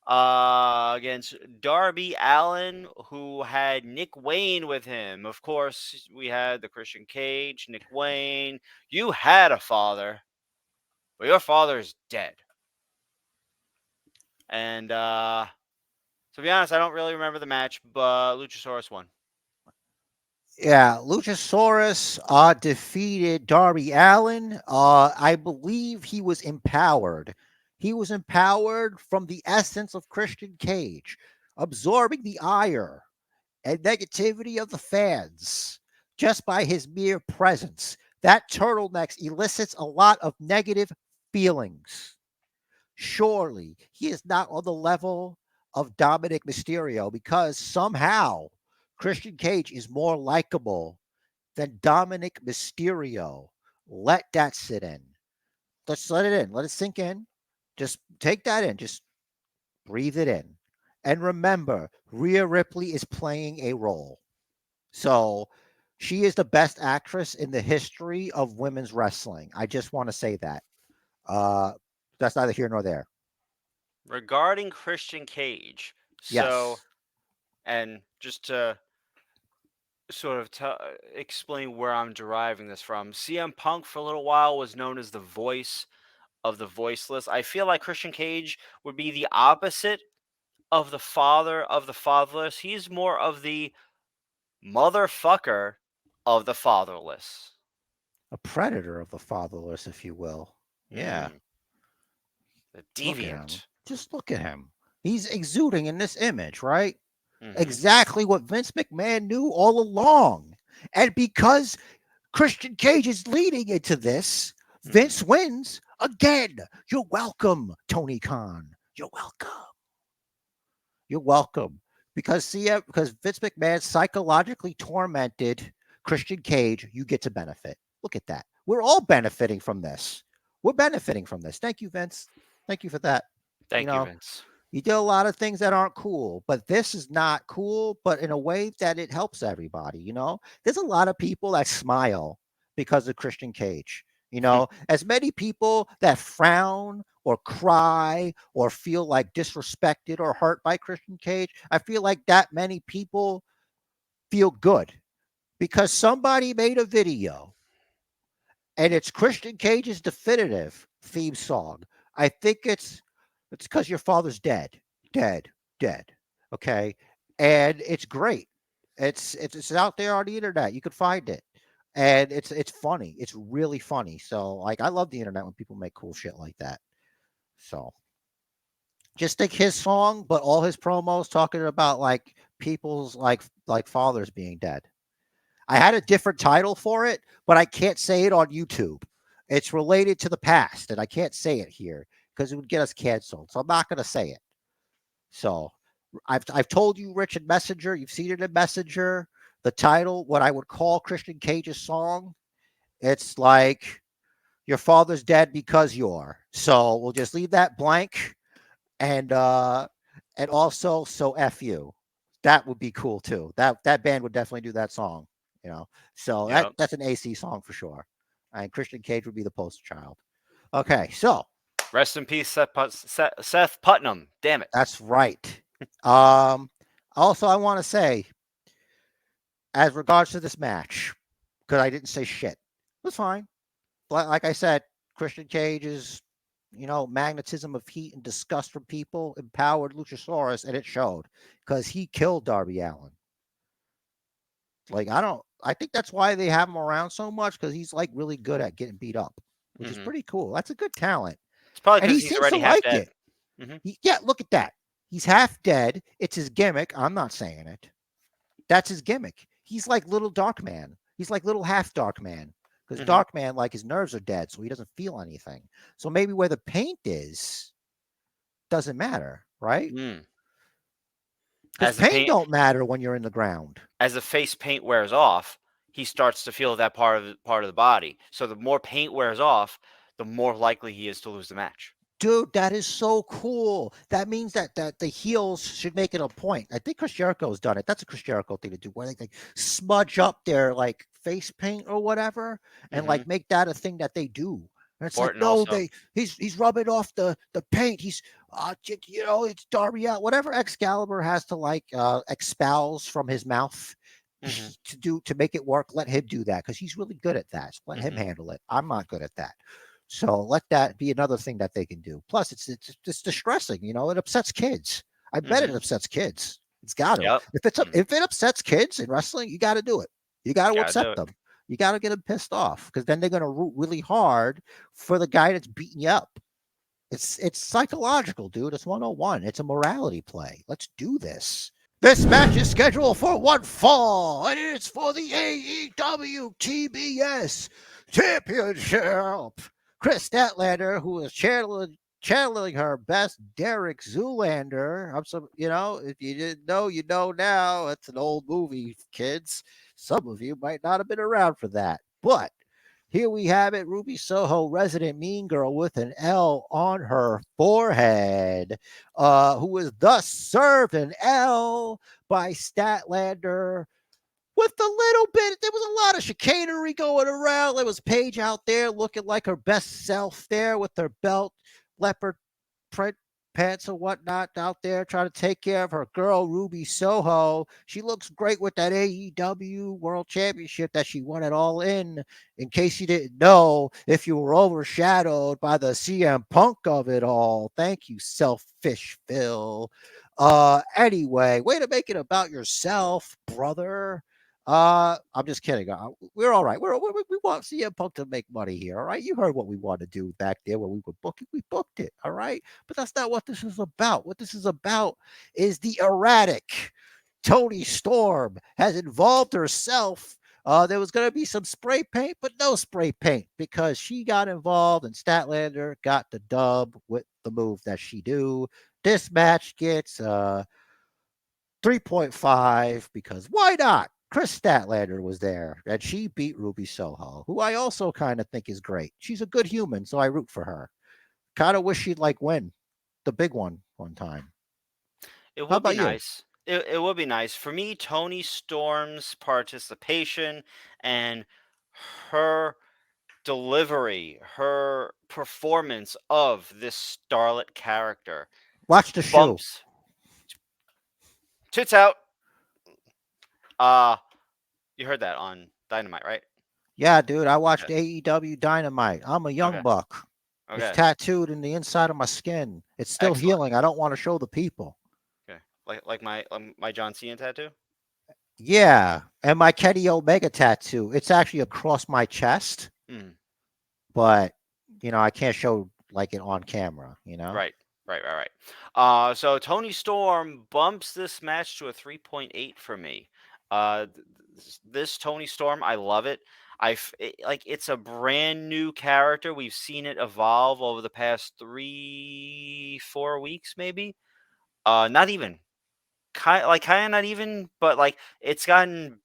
against Darby Allin, who had Nick Wayne with him. Of course, we had the Christian Cage, Nick Wayne. You had a father, but your father is dead. And to be honest, I don't really remember the match, but Luchasaurus won. Yeah, Luchasaurus defeated Darby Allin. I believe he was empowered. He was empowered from the essence of Christian Cage, absorbing the ire and negativity of the fans just by his mere presence. That turtleneck elicits a lot of negative feelings. Surely he is not on the level of Dominic Mysterio because somehow Christian Cage is more likable than Dominic Mysterio. Let that sit in. Let's let it in. Let it sink in. Just take that in. Just breathe it in. And remember, Rhea Ripley is playing a role. So she is the best actress in the history of women's wrestling. I just want to say that. Uh, that's neither here nor there. Regarding Christian Cage, so Yes. and just to sort of explain where I'm deriving this from, CM Punk for a little while was known as the voice of the voiceless. I feel like Christian Cage would be the opposite of the father of the fatherless. He's more of the motherfucker of the fatherless. A predator of the fatherless, if you will. Yeah. Mm, the Look at him. deviant. Just look at him. He's exuding in this image, right? Mm-hmm. Exactly what Vince McMahon knew all along. And because Christian Cage is leading into this, Mm-hmm. Vince wins again. You're welcome, Tony Khan. You're welcome. You're welcome. Because Vince McMahon psychologically tormented Christian Cage, you get to benefit. Look at that. We're all benefiting from this. We're benefiting from this. Thank you, Vince. Thank you for that. You Thank you, know, Vince. you do a lot of things that aren't cool, but this is not cool, but in a way that it helps everybody. There's a lot of people that smile because of Christian Cage. As many people that frown or cry or feel like disrespected or hurt by Christian Cage, I feel like that many people feel good because somebody made a video and it's Christian Cage's definitive theme song. I think it's because your father's dead, dead, dead. Okay, and it's great. It's out there on the internet. You could find it, and it's funny. It's really funny. So like, I love the internet when people make cool shit like that. So just think his song, but all his promos talking about like people's like fathers being dead. I had a different title for it, but I can't say it on YouTube. It's related to the past, and I can't say it here because it would get us canceled. So I'm not going to say it. So I've told you, Rich, in Messenger. You've seen it in Messenger. The title, what I would call Christian Cage's song, it's like your father's dead because you're. So we'll just leave that blank, and also so F you. That would be cool too. That band would definitely do that song. You know, so Yep. that's an AC song for sure. And Christian Cage would be the poster child. Okay, so Rest in peace, Seth Putnam. Damn it. that's right. Um, Also, I want to say, as regards to this match, because I didn't say shit, it was fine. But like I said, Christian Cage is, magnetism of heat and disgust from people empowered Luchasaurus, and it showed because he killed Darby Allin. Like, I think that's why they have him around so much because he's like really good at getting beat up, which is Mm-hmm. pretty cool. That's a good talent. It's probably And he because he's seems to already half like dead. it. Mm-hmm. Yeah, look at that. He's half dead. It's his gimmick. I'm not saying it. That's his gimmick. He's like little Dark Man. He's like little half Dark Man. Because Mm-hmm. Dark Man, like his nerves are dead, so he doesn't feel anything. So maybe where the paint is doesn't matter, right? Mm. Because As the pain paint, don't matter when you're in the ground. as the face paint wears off, he starts to feel that part of the body. So the more paint wears off, the more likely he is to lose the match. Dude, that is so cool. That means that the heels should make it a point. I think Chris Jericho's done it. That's a Chris Jericho thing to do, where they like smudge up their like face paint or whatever, and Mm-hmm. like make that a thing that they do. And it's like, Orton no, also. he's rubbing off the paint. He's it's Darby out. Whatever Excalibur has to like expels from his mouth Mm-hmm. to make it work. Let him do that because he's really good at that. So let him Mm-hmm. handle it. I'm not good at that. So let that be another thing that they can do. Plus, it's distressing. It upsets kids. I bet it Mm-hmm. upsets kids. It's got to. Yep. Mm-hmm. If it upsets kids in wrestling, you got to do it. You got to Gotta upset do it. them. You got to get them pissed off because then they're going to root really hard for the guy that's beating you up. It's psychological, dude. It's 101. It's a morality play. Let's do this. This match is scheduled for one fall, and it's for the AEW TBS Championship. Chris Statlander, who is channeling her best Derek Zoolander. If you didn't know, you know now. It's an old movie, kids. Some of you might not have been around for that. But here we have it, Ruby Soho, resident mean girl with an L on her forehead, who was thus served an L by Statlander with a little bit. There was a lot of chicanery going around. There was Paige out there looking like her best self there with her belt, leopard print pants and whatnot out there trying to take care of her girl Ruby Soho. She looks great with that AEW World Championship that she won it all in. In case you didn't know, if you were overshadowed by the CM Punk of it all. Thank you, selfish Phil. Anyway, way to make it about yourself, brother. I'm just kidding. We're all right. We want CM Punk to make money here. All right. You heard what we wanted to do back there when we were booking. We booked it. All right. But that's not what this is about. What this is about is the erratic Tony Storm has involved herself. There was going to be some spray paint, but no spray paint because she got involved and Statlander got the dub with the move that she do. This match gets 3.5 because why not? Chris Statlander was there and she beat Ruby Soho, who I also kind of think is great. She's a good human, so I root for her. Kind of wish she'd like win the big one time. It How would be about you? nice. It would be nice. For me, Tony Storm's participation and her delivery, her performance of this starlet character Watch the shoe. bumps tits out. Uh you heard that on Dynamite, right? Yeah, dude, I watched Okay. AEW Dynamite. I'm a young Okay. buck. It's Okay. tattooed in the inside of my skin. It's still Excellent. healing. I don't want to show the people. Okay. Like my John Cena tattoo? Yeah, and my Kenny Omega tattoo. It's actually across my chest, Mm. but I can't show like it on camera. Right. Right. So Tony Storm bumps this match to a 3.8 for me. This Tony Storm, I love it. Like it's a brand new character. We've seen it evolve over the past 3, 4 weeks, maybe. Not even kind of not even, but like it's gotten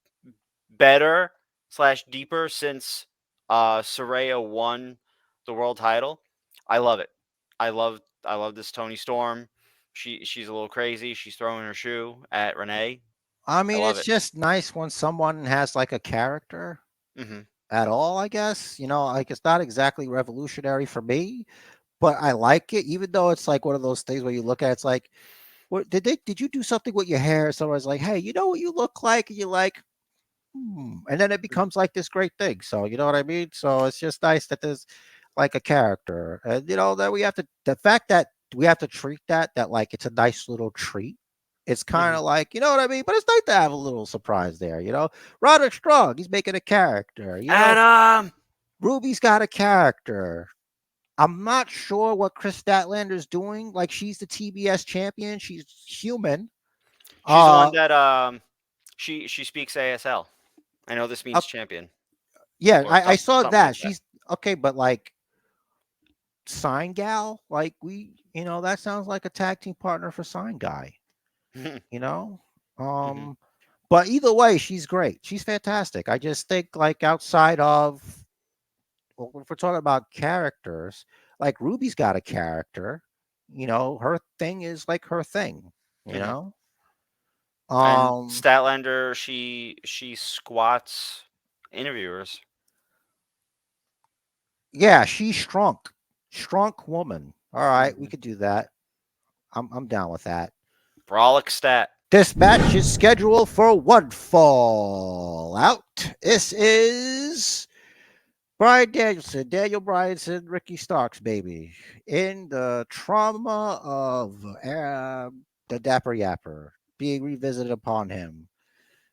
better slash deeper since Saraya won the world title. I love it. I love this Tony Storm. She's a little crazy. She's throwing her shoe at Renee. I I mean, love it's it. just nice when someone has like a character Hmm. at all, I guess. Like it's not exactly revolutionary for me, but I like it, even though it's like one of those things where you look at it's like, did you do something with your hair? Someone's like, hey, you know what you look like? And you're like, and then it becomes like this great thing. So you know what I mean? So it's just nice that there's like a character. And that we have to the fact that we have to treat that like it's a nice little treat. It's kind Hmm. of like, you know what I mean? But it's nice to have a little surprise there. Roderick Strong, he's making a character. Adam. Ruby's got a character. I'm not sure what Chris Statlander's doing. Like she's the TBS champion. She's human. She's the one Uh, that she speaks ASL. I know this uh means champion yeah, or I saw something like that. She's okay, but like Sign Gal, like that sounds like a tag team partner for Sign Guy. that. You know, Hmm. um, but either way, she's great. She's fantastic. I just think like outside of well, if we're talking about characters, like Ruby's got a character. Her thing is like her thing. You Hmm. know, And um, Statlander, she squats interviewers. yeah, she's strong woman. All right, we Hmm. could do that. I'm down with that. Brolic stat. This match is scheduled for one fall out. This is Brian Danielson, Daniel Bryanson, Ricky Starks, baby, in the trauma of the Dapper Yapper being revisited upon him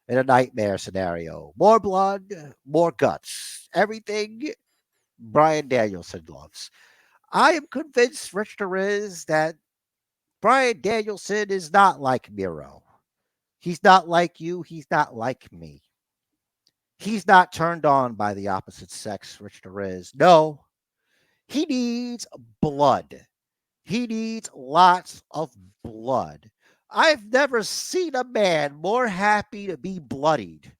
in a nightmare scenario. More blood, more guts. Everything Brian Danielson loves. I am convinced, Rich Torres, that Brian Danielson is not like Miro. He's not like you. He's not like me. He's not turned on by the opposite sex, Rich Torres. No, he needs blood. He needs lots of blood. I've never seen a man more happy to be bloodied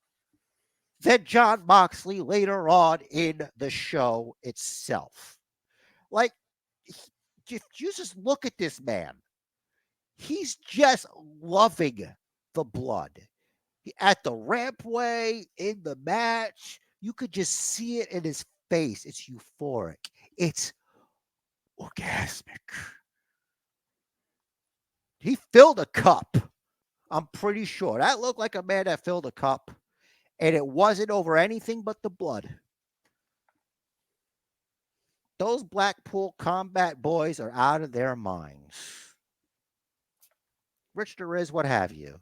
than John Moxley later on in the show itself. Like, if you just look at this man, he's just loving the blood. At the rampway, in the match, you could just see it in his face. It's euphoric. It's orgasmic. He filled a cup. I'm pretty sure. That looked like a man that filled a cup, and it wasn't over anything but the blood. Those Blackpool Combat boys are out of their minds. Rich there is, what have you.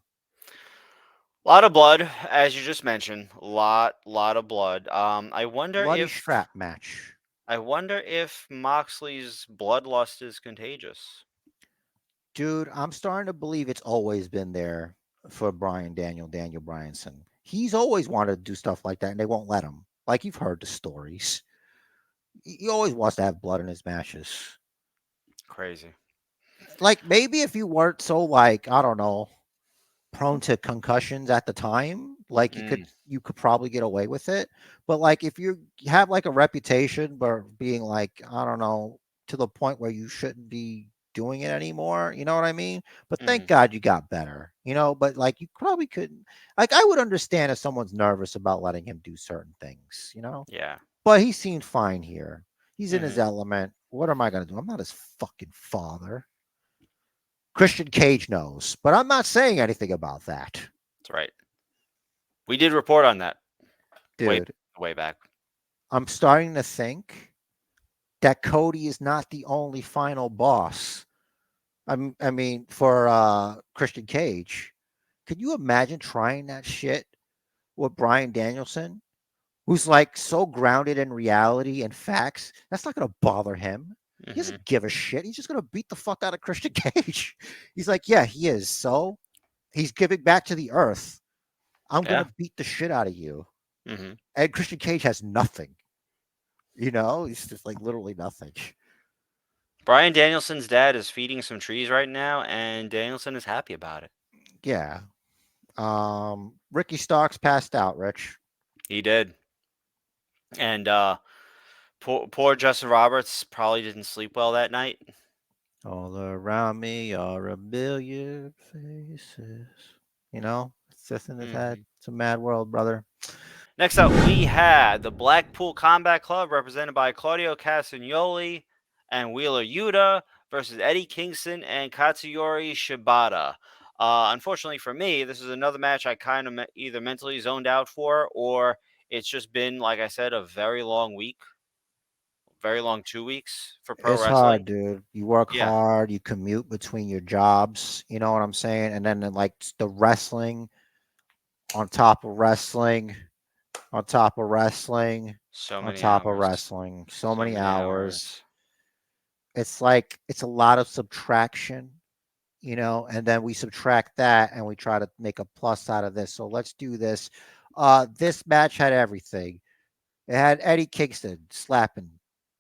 A lot of blood, as you just mentioned. Lot of blood. Bloody strap match. I wonder if Moxley's bloodlust is contagious. Dude, I'm starting to believe it's always been there for Daniel Bryanson. He's always wanted to do stuff like that, and they won't let him. Like, you've heard the stories. He always wants to have blood in his matches. Crazy. Like, maybe if you weren't so, like, I don't know, prone to concussions at the time, like you could probably get away with it. But like if you have like a reputation for being like, I don't know, to the point where you shouldn't be doing it anymore, you know what I mean? But thank God you got better, but like you probably couldn't, like I would understand if someone's nervous about letting him do certain things. Yeah. But he seemed fine here. He's in his Mhm. element. What am I going to do? I'm not his fucking father. Christian Cage knows, but I'm not saying anything about that. That's right. We did report on that Dude, way back. I'm starting to think that Cody is not the only final boss. I mean, for Christian Cage, could you imagine trying that shit with Bryan Danielson, who's like so grounded in reality and facts? That's not going to bother him. He Mhm. doesn't give a shit. He's just going to beat the fuck out of Christian Cage. He's like, yeah, he is. So he's giving back to the earth. I'm going Yeah. to beat the shit out of you. Mhm. And Christian Cage has nothing. He's just like literally nothing. Bryan Danielson's dad is feeding some trees right now, and Danielson is happy about it. Yeah. Ricky Starks passed out, Rich. He did. And poor Justin Roberts probably didn't sleep well that night. All around me are a million faces. It's just in his head. Mhm. It's a mad world, brother. Next up, we had the Blackpool Combat Club, represented by Claudio Castagnoli and Wheeler Yuta, versus Eddie Kingston and Katsuyori Shibata. Unfortunately for me, this is another match I kind of either mentally zoned out for, or it's just been, like I said, a very long week, very long 2 weeks for pro It's hard, wrestling. dude. You work Yeah, hard, you commute between your jobs, you know what I'm saying? And then like the wrestling on top of wrestling, on top of wrestling, so on many top of hours. wrestling. So So many many hours. hours. It's like it's a lot of subtraction, and then we subtract that and we try to make a plus out of this. So let's do this. This match had everything. It had Eddie Kingston slapping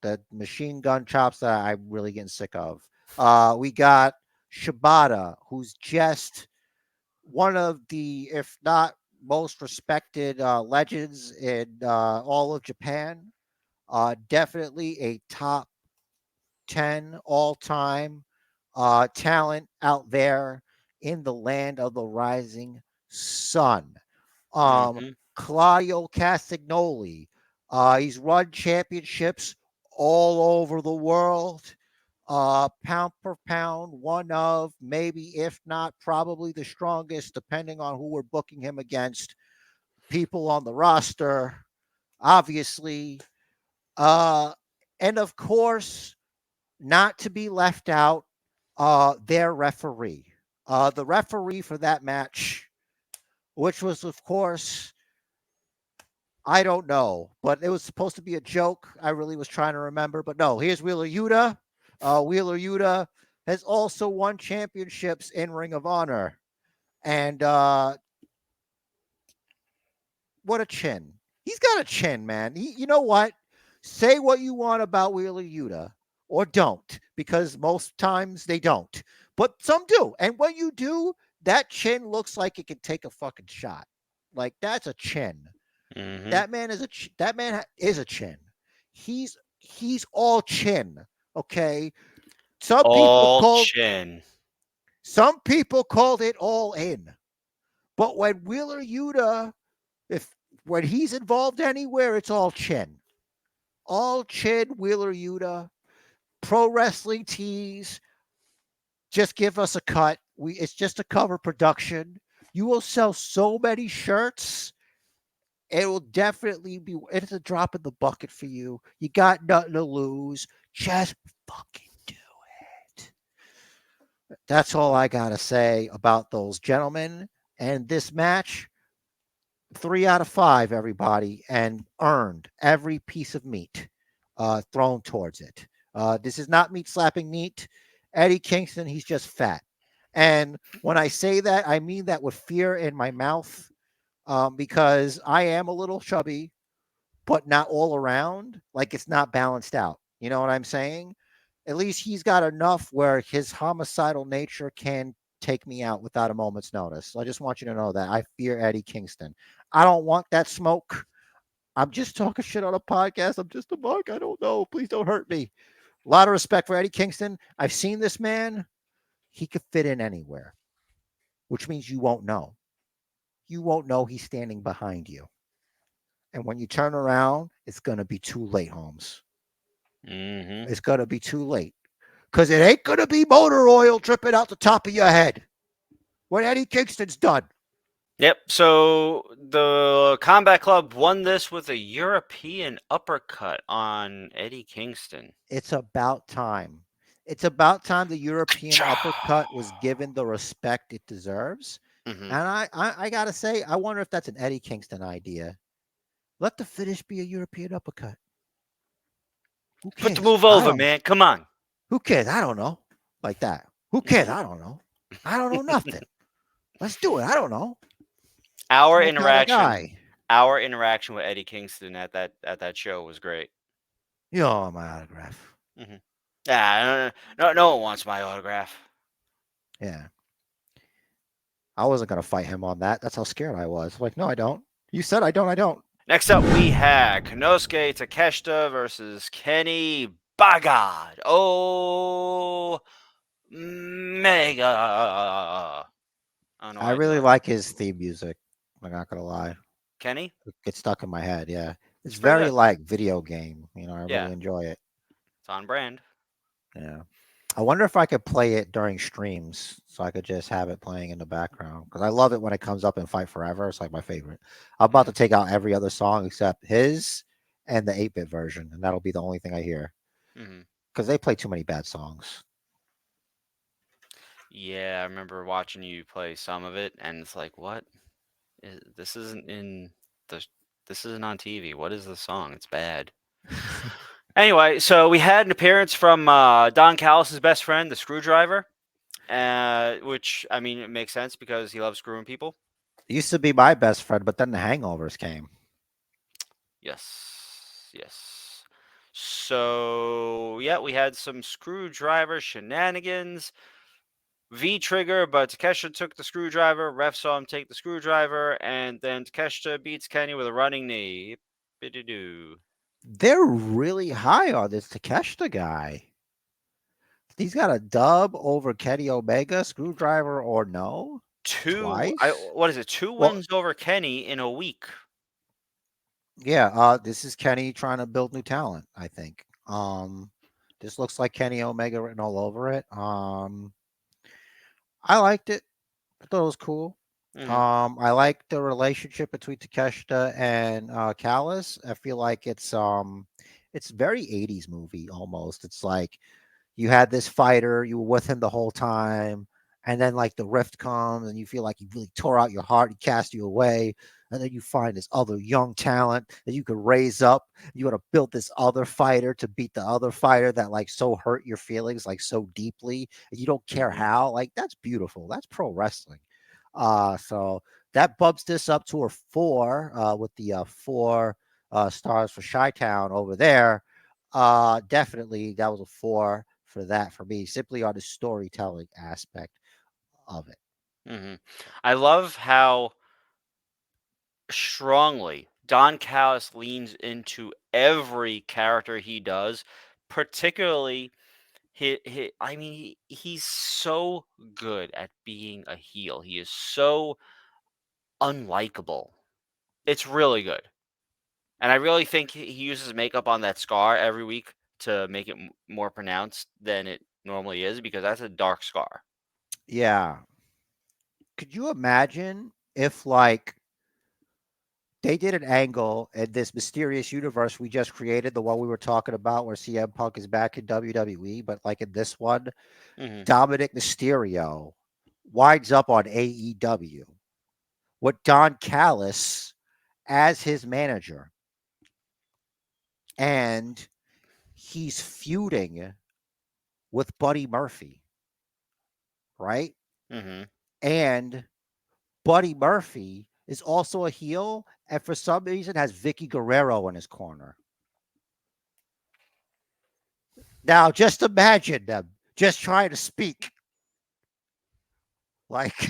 the machine gun chops that I'm really getting sick of. We got Shibata, who's just one of the, if not most respected legends in all of Japan. Definitely a top 10 all time talent out there in the land of the rising sun. Um, Mm-hmm. Claudio Castagnoli. He's run championships all over the world. Pound per pound, one of maybe, if not probably the strongest, depending on who we're booking him against, people on the roster, obviously. Uh, and of course, not to be left out, their referee. The referee for that match, which was, of course, I don't know, but it was supposed to be a joke. I really was trying to remember, but no, here's Wheeler Yuta. Wheeler Yuta has also won championships in Ring of Honor. And what a chin. He's got a chin, man. You know what? Say what you want about Wheeler Yuta. or don't, because most times they don't, but some do. And when you do, that chin looks like it can take a fucking shot. Like that's a chin. Mm-hmm. That man is a chin. He's all chin. Okay. Some people All called chin. some people called it all in. But when Wheeler Yuta, if when he's involved anywhere, it's all chin. All chin, Wheeler Yuta. Pro wrestling tees, just give us a cut. It's just a cover production. You will sell so many shirts. It will definitely be. It's a drop in the bucket for you. You got nothing to lose. Just fucking do it. That's all I gotta say about those gentlemen and this match. 3 out of 5, everybody, and earned every piece of meat thrown towards it. This is not meat slapping meat. Eddie Kingston, he's just fat. And when I say that, I mean that with fear in my mouth, because I am a little chubby, but not all around. Like it's not balanced out. You know what I'm saying? At least he's got enough where his homicidal nature can take me out without a moment's notice. So I just want you to know that I fear Eddie Kingston. I don't want that smoke. I'm just talking shit on a podcast. I'm just a monk. I don't know. Please don't hurt me. A lot of respect for Eddie Kingston. I've seen this man. He could fit in anywhere, which means you won't know. You won't know he's standing behind you. And when you turn around, it's going to be too late, Holmes. Mm-hmm. It's going to be too late because it ain't going to be motor oil dripping out the top of your head when Eddie Kingston's done. Yep. So the Combat Club won this with a European uppercut on Eddie Kingston. It's about time. It's about time the European uppercut was given the respect it deserves. Mm-hmm. And I got to say, I wonder if that's an Eddie Kingston idea. Let the finish be a European uppercut. Who Put the cares? move I over, don't. man. Come on. Who cares? I don't know. Like that. Who cares? I don't know. I don't know nothing. Let's do it. I don't know. It's Our my kind of interaction, guy. our interaction with Eddie Kingston at that show was great. You know my autograph. Mm-hmm. Yeah, no one wants my autograph. Yeah. I wasn't gonna fight him on that. That's how scared I was. Like, no, I don't. You said I don't. I don't. Next up, we had Konosuke Takeshita versus Kenny Bagad. Oh, mega. I don't know I why I really thought. like his theme music. I'm not gonna lie. Kenny? It gets stuck in my head. Yeah, it's It's pretty very good. like video game. I Yeah, really enjoy it. it's on brand. Yeah. I wonder if I could play it during streams so I could just have it playing in the background because I love it when it comes up in Fight Forever. It's like my favorite. I'm about to take out every other song except his and the 8-bit version, and that'll be the only thing I hear Mm-hmm. because they play too many bad songs. Yeah, I remember watching you play some of it, and it's like, what? This isn't in the. This isn't on TV. What is the song? It's bad. Anyway, so we had an appearance from Don Callis' best friend, the Screwdriver, which I mean it makes sense because he loves screwing people. It used to be my best friend, but then the hangovers came. Yes, yes. So yeah, we had some Screwdriver shenanigans. V trigger, but Takeshita took the screwdriver. Ref saw him take the screwdriver, and then Takeshita beats Kenny with a running knee. Yippity-doo. They're really high on this Takeshita guy. He's got a dub over Kenny Omega, Screwdriver or no, twice. What is it? Two Well, wins over Kenny in a week. yeah, this is Kenny trying to build new talent, I think. This looks like Kenny Omega written all over it. I liked it. I thought it was cool. Hmm. I like the relationship between Takeshita and Callis. I feel like it's very 80s movie almost. It's like you had this fighter, you were with him the whole time, and then like the rift comes and you feel like he really tore out your heart, he cast you away, and then you find this other young talent that you could raise up. You want to build this other fighter to beat the other fighter that like so hurt your feelings like so deeply, and you don't care Hmm. how. Like that's beautiful. That's pro wrestling. So that bumps this up to a 4 with the 4 stars for Chi Town over there. Definitely that was a 4 for that for me, simply on the storytelling aspect of it. Hmm. I love how strongly Don Callis leans into every character he does, particularly I mean, he's so good at being a heel. He is so unlikable. It's really good. And I really think he uses makeup on that scar every week to make it more pronounced than it normally is because that's a dark scar. Yeah. Could you imagine if like they did an angle in this mysterious universe we just created, the one we were talking about where CM Punk is back in WWE, but like in this one, Hmm. Dominic Mysterio winds up on AEW with Don Callis as his manager. And he's feuding with Buddy Murphy, right? Hmm. And Buddy Murphy is also a heel, and for some reason has Vicky Guerrero in his corner. Now, just imagine them just trying to speak. Like,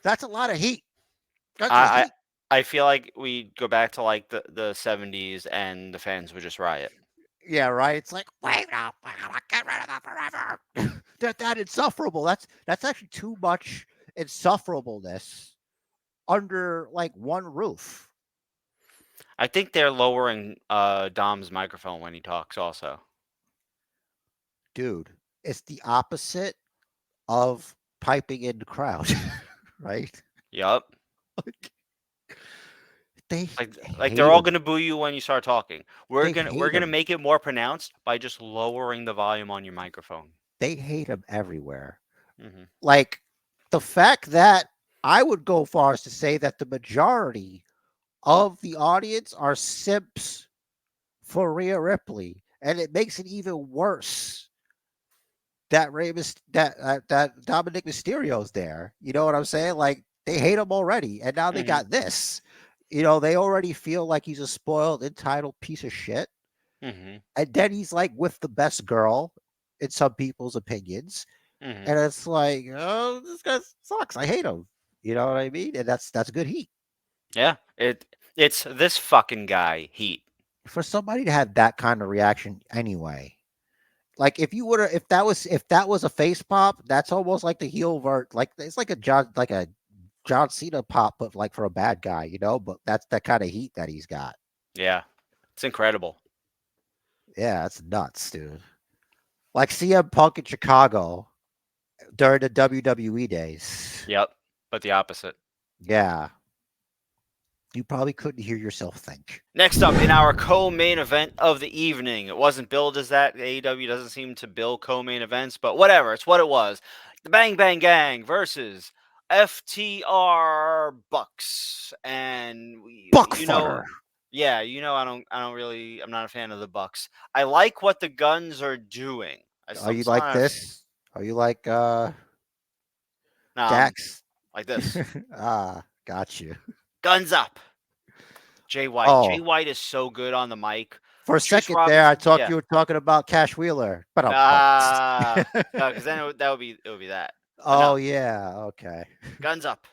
that's a lot of heat. That's a I, heat. I feel like we go back to like the 70s and the fans would just riot. Yeah, right. It's like, wait up, I gotta get rid of that forever. That insufferable. That's actually too much insufferableness under like one roof. I think they're lowering Dom's microphone when he talks also. Dude, it's the opposite of piping in the crowd, right? Yup. Like, they Like they're hate all him. gonna boo you when you start talking. We're They gonna we're hate gonna him. make it more pronounced by just lowering the volume on your microphone. They hate him everywhere. Hmm. Like the fact that I would go far as to say that the majority of the audience are simps for Rhea Ripley, and it makes it even worse that that Dominic Mysterio's there. You know what I'm saying? Like they hate him already, and now they Hmm. got this. You know, they already feel like he's a spoiled, entitled piece of shit. Hmm. And then he's like with the best girl in some people's opinions. Hmm. And it's like, oh, this guy sucks. I hate him. You know what I mean? And that's good heat. Yeah, it's this fucking guy heat. For somebody to have that kind of reaction anyway. Like if that was a face pop, that's almost like the heel vert. Like it's like a John Cena pop, but like for a bad guy, you know. But that's that kind of heat that he's got. Yeah, it's incredible. Yeah, that's nuts, dude. Like CM Punk in Chicago during the WWE days. Yep, but the opposite. Yeah, you probably couldn't hear yourself think. Next up in our co-main event of the evening, it wasn't billed as that. AEW doesn't seem to bill co-main events, but whatever. It's what it was. The Bang Bang Gang versus FTR Bucks, and Buckfutter. yeah, I'm not a fan of the Bucks. I like what the Guns are doing. Are I'm you still like not this? Are you like nah, I'm Dax? like this. Got you. Guns up. Jay White. Jay Oh, White is so good on the mic. for a Juice second there, I Robinson, thought yeah. you were talking about Cash Wheeler, but I'm Ah, no, because then it would be that. But Oh no, yeah, okay. guns up.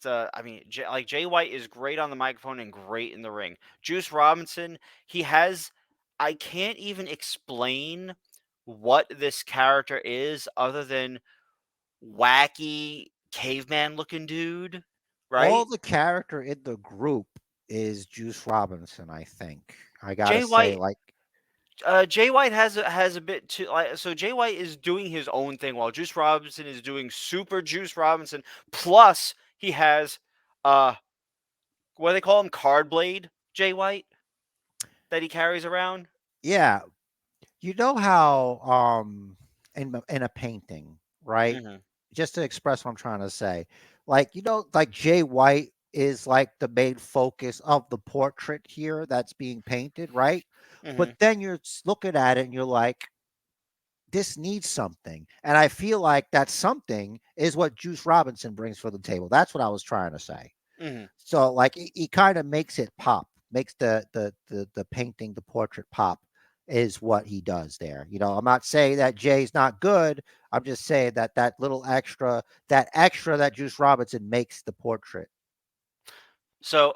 I mean, like Jay White is great on the microphone and great in the ring. Juice Robinson, he has. I can't even explain what this character is other than wacky caveman looking dude, All right? the character in the group is Juice Robinson, I think. I gotta Jay say, White like, Jay White has a bit too like so Jay White is doing his own thing while Juice Robinson is doing Super Juice Robinson. Plus he has uh what do they call him, Card Blade Jay White that he carries around. yeah, you know how in a painting, right? Mhm. Just to express what I'm trying to say, like like Jay White is like the main focus of the portrait here that's being painted, right? But Mhm. then you're looking at it and you're like, this needs something. And I feel like that something is what Juice Robinson brings for the table. That's what I was trying to say. Mhm. So like he kind of makes it pop makes the painting, the portrait pop is what he does there. I'm not saying that Jay's not good. I'm just saying that that little extra, that Juice Robinson makes the portrait. So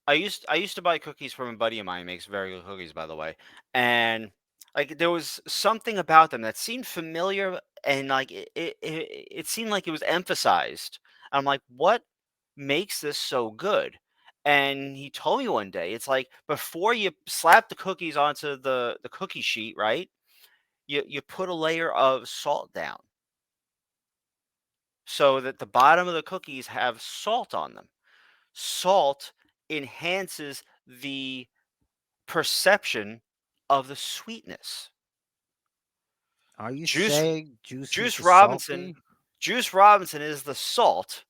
I used to buy cookies from a buddy of mine. He makes very good cookies, by the way. And like there was something about them that seemed familiar, and like it seemed like it was emphasized. I'm like, what makes this so good? And he told me one day, it's like before you slap the cookies onto the cookie sheet, right? You put a layer of salt down so that the bottom of the cookies have salt on them. Salt enhances the perception of the sweetness. Are you Juice saying Juice is Juice the Robinson salty? Juice Robinson is the salt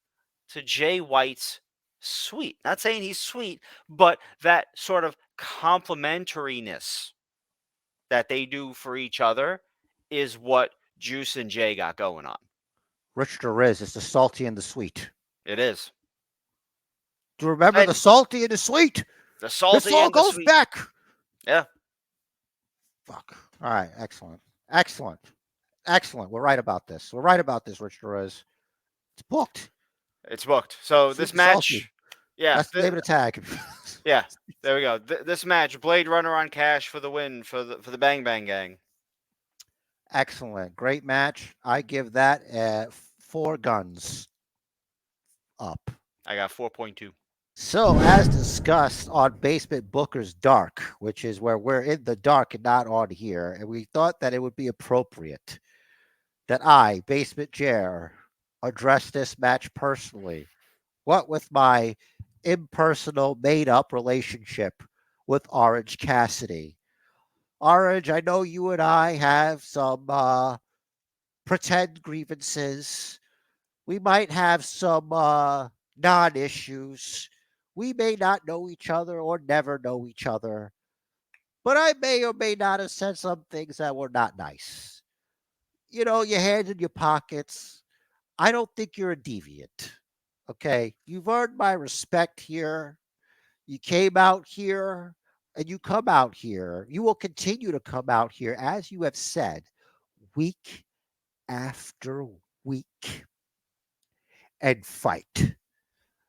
to Jay White's sweet. Not saying he's sweet, but that sort of complementariness that they do for each other is what Juice and Jay got going on. Rich the Riz is the salty and the sweet. It is. Do you remember the And salty and the sweet? the This salty all and the goes sweet. back. Yeah. Fuck. All right. Excellent. Excellent. Excellent. We're right about this. We're right about this, Rich Torres. It's booked. It's booked. So Sweet this and salty. match, yeah, That's the name of the tag. yeah, there we go. This match, Blade Runner on Cash for the win for the Bang Bang Gang. Excellent. Great match. I give that 4 guns up. I got 4.2. So, as discussed on Basement Booker's Dark, which is where we're in the dark and not on here, and we thought that it would be appropriate that I, Basement Jer, address this match personally. What with my impersonal, made up relationship with Orange Cassidy. Orange, I know you and I have some pretend grievances. We might have some non issues. We may not know each other or never know each other, but I may or may not have said some things that were not nice. Your hands in your pockets. I don't think you're a deviant. Okay. You've earned my respect here. You came out here and you come out here. You will continue to come out here, as you have said, week after week and fight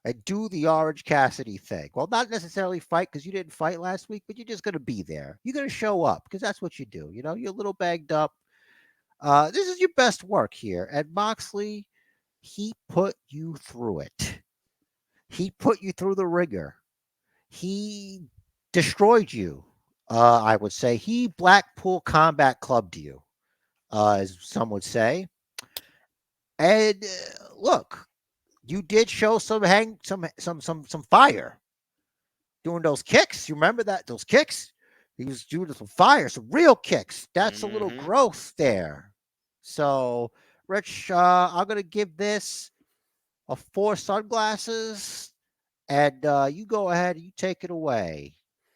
and do the Orange Cassidy thing. Well, not necessarily fight because you didn't fight last week, but you're just going to be there. You're going to show up because that's what you do. You're a little banged up. This is your best work here. And Moxley, he put you through it. He put you through the ringer. He destroyed you. I would say he Blackpool Combat Clubbed you, as some would say. And look, you did show some fire doing those kicks. You remember that those kicks? He was doing some fire, some real kicks. That's a little Mm-hmm. growth there. So, Rich, I'm gonna give this a 4 sunglasses, and you go ahead and you take it away.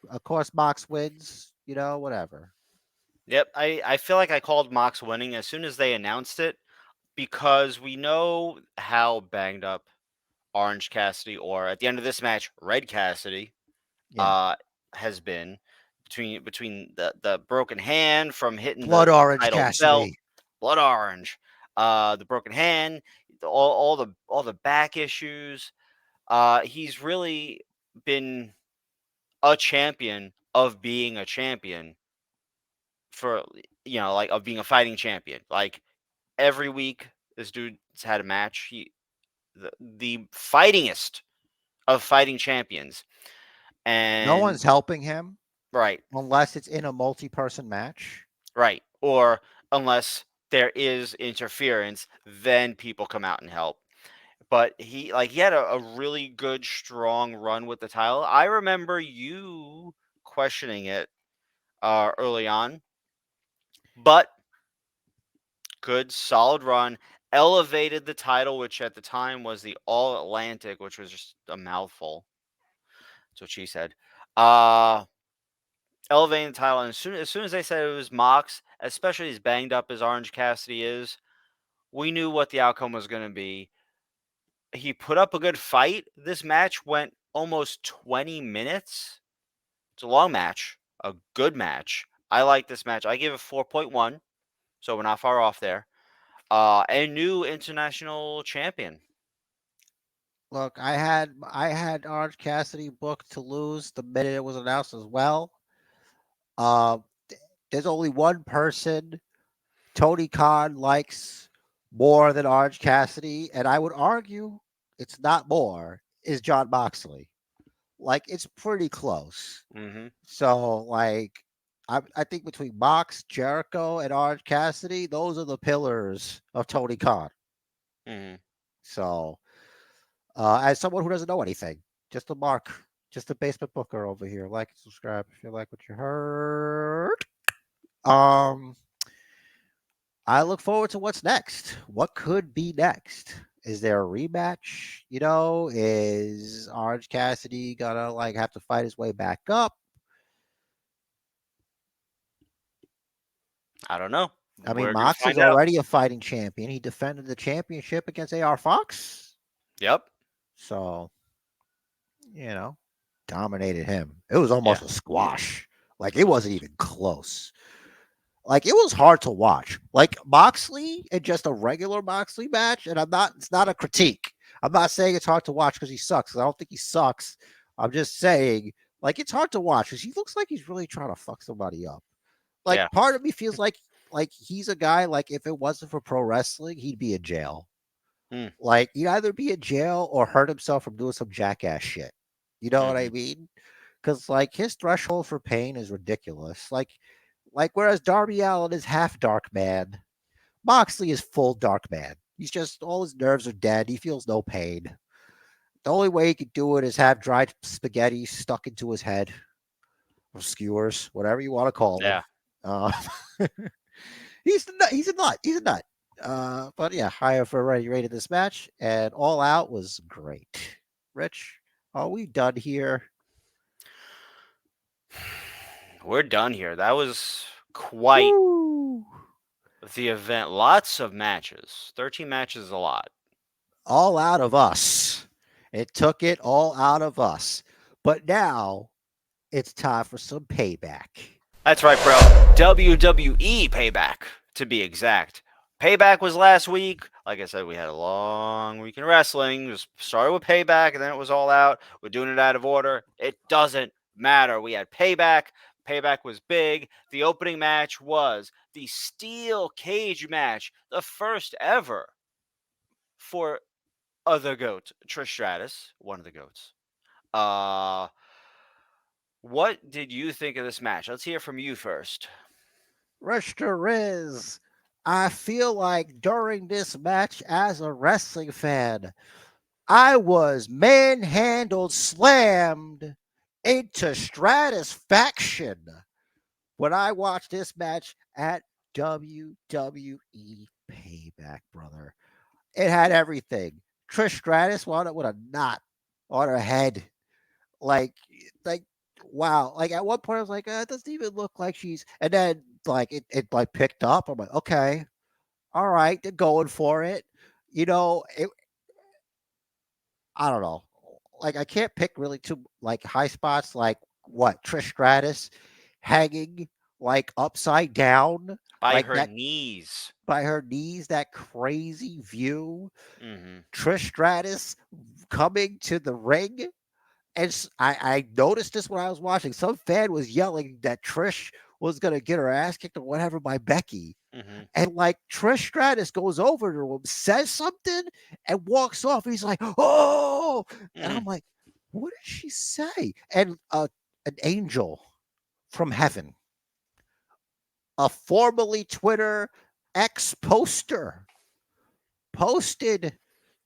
Of course, Mox wins. Whatever. Yep, I feel like I called Mox winning as soon as they announced it because we know how banged up Orange Cassidy, or at the end of this match, Red Cassidy, Yeah, uh, has been between the broken hand from hitting blood the orange title belt, Cassidy. blood orange, the broken hand, all the back issues. He's really been a champion of being a champion for like of being a fighting champion. Like every week, this dude's had a match. The fightingest of fighting champions, No and one's helping him right, unless it's in a multi-person match. right, or unless there is interference, then people come out and help. But he had a really good, strong run with the title. I remember you questioning it early on, but good, solid run. Elevated the title, which at the time was the All Atlantic, which was just a mouthful. That's what she said. Uh, Elevating the title, and as soon as they said it was Mox, especially as banged up as Orange Cassidy is, we knew what the outcome was going to be. He put up a good fight. This match went almost 20 minutes. It's a long match, a good match. I like this match. I give it 4.1, so we're not far off there. A new international champion. Look, I had Orange Cassidy booked to lose the minute it was announced as well. Uh, there's only one person Tony Khan likes more than Orange Cassidy, and I would argue it's not more, is John Moxley. Like, it's pretty close. Mm-hmm. So, like, I think between Mox, Jericho, and Orange Cassidy, those are the pillars of Tony Khan. Mm-hmm. So, as someone who doesn't know anything, just a mark, just a basement booker over here. Like and subscribe if you like what you heard. Um, I look forward to what's next. What could be next? Is there a rematch? Is Orange Cassidy gonna like have to fight his way back up? I don't know. I mean, We're gonna Mox is find out. already a fighting champion. He defended the championship against AR Fox. Yep. So, you know, dominated him. It was Yeah. almost a squash. Like, it wasn't even close. Like, it was hard to watch. Like, Moxley in just a regular Moxley match, and it's not a critique. I'm not saying it's hard to watch because he sucks, 'cause I don't think he sucks. I'm just saying, like, it's hard to watch because he looks like he's really trying to fuck somebody up. Like, Yeah. part of me feels like he's a guy, like, if it wasn't for pro wrestling, he'd be in jail. Mm. Like, he'd either be in jail or hurt himself from doing some jackass shit. You know what I Mm-hmm. mean? Because, like, his threshold for pain is ridiculous. Like, whereas Darby Allin is half Dark Man, Moxley is full Dark Man. He's just, all his nerves are dead. He feels no pain. The only way he could do it is have dried spaghetti stuck into his head, or skewers, whatever you want to call them. Yeah. Uh, he's the nut. He's a nut. He's a nut. But yeah, I have already rated this match, and All Out was great. Rich, are we done here? We're done here. That was quite Woo! the event. Lots of matches. 13 matches is a lot. All out of us. It took it all out of us. But now it's time for some payback. That's right, bro. WWE Payback, to be exact. Payback was last week. Like I said, we had a long week in wrestling. Just started with Payback, and then it was All Out. We're doing it out of order. It doesn't matter. We had Payback. Payback was big. The opening match was the steel cage match, the first ever for other goat, Trish Stratus, one of the goats. Uh, what did you think of this match? Let's hear from you first. Mr. Riz, I feel like during this match as a wrestling fan, I was manhandled, slammed into stratisfaction when I watched this match at WWE Payback, brother. It had everything. Trish Stratus wound up with a knot on her head. Like, like, wow. Like, at one point, I was like, it doesn't even look like she's. And then, like, it like picked up. I'm like, okay, all right, they're going for it. I don't know. Like, I can't pick really two like high spots. Like, what, Trish Stratus hanging like upside down, By like her that knees. by her knees, that crazy view. Mm-hmm. Trish Stratus coming to the ring. And I noticed this when I was watching. Some fan was yelling that Trish was gonna get her ass kicked or whatever by Becky. Mm-hmm. And like Trish Stratus goes over to him, says something, and walks off. And he's like, "Oh!" And Mm-hmm. I'm like, "What did she say?" And an angel from heaven, a formerly Twitter ex poster, posted.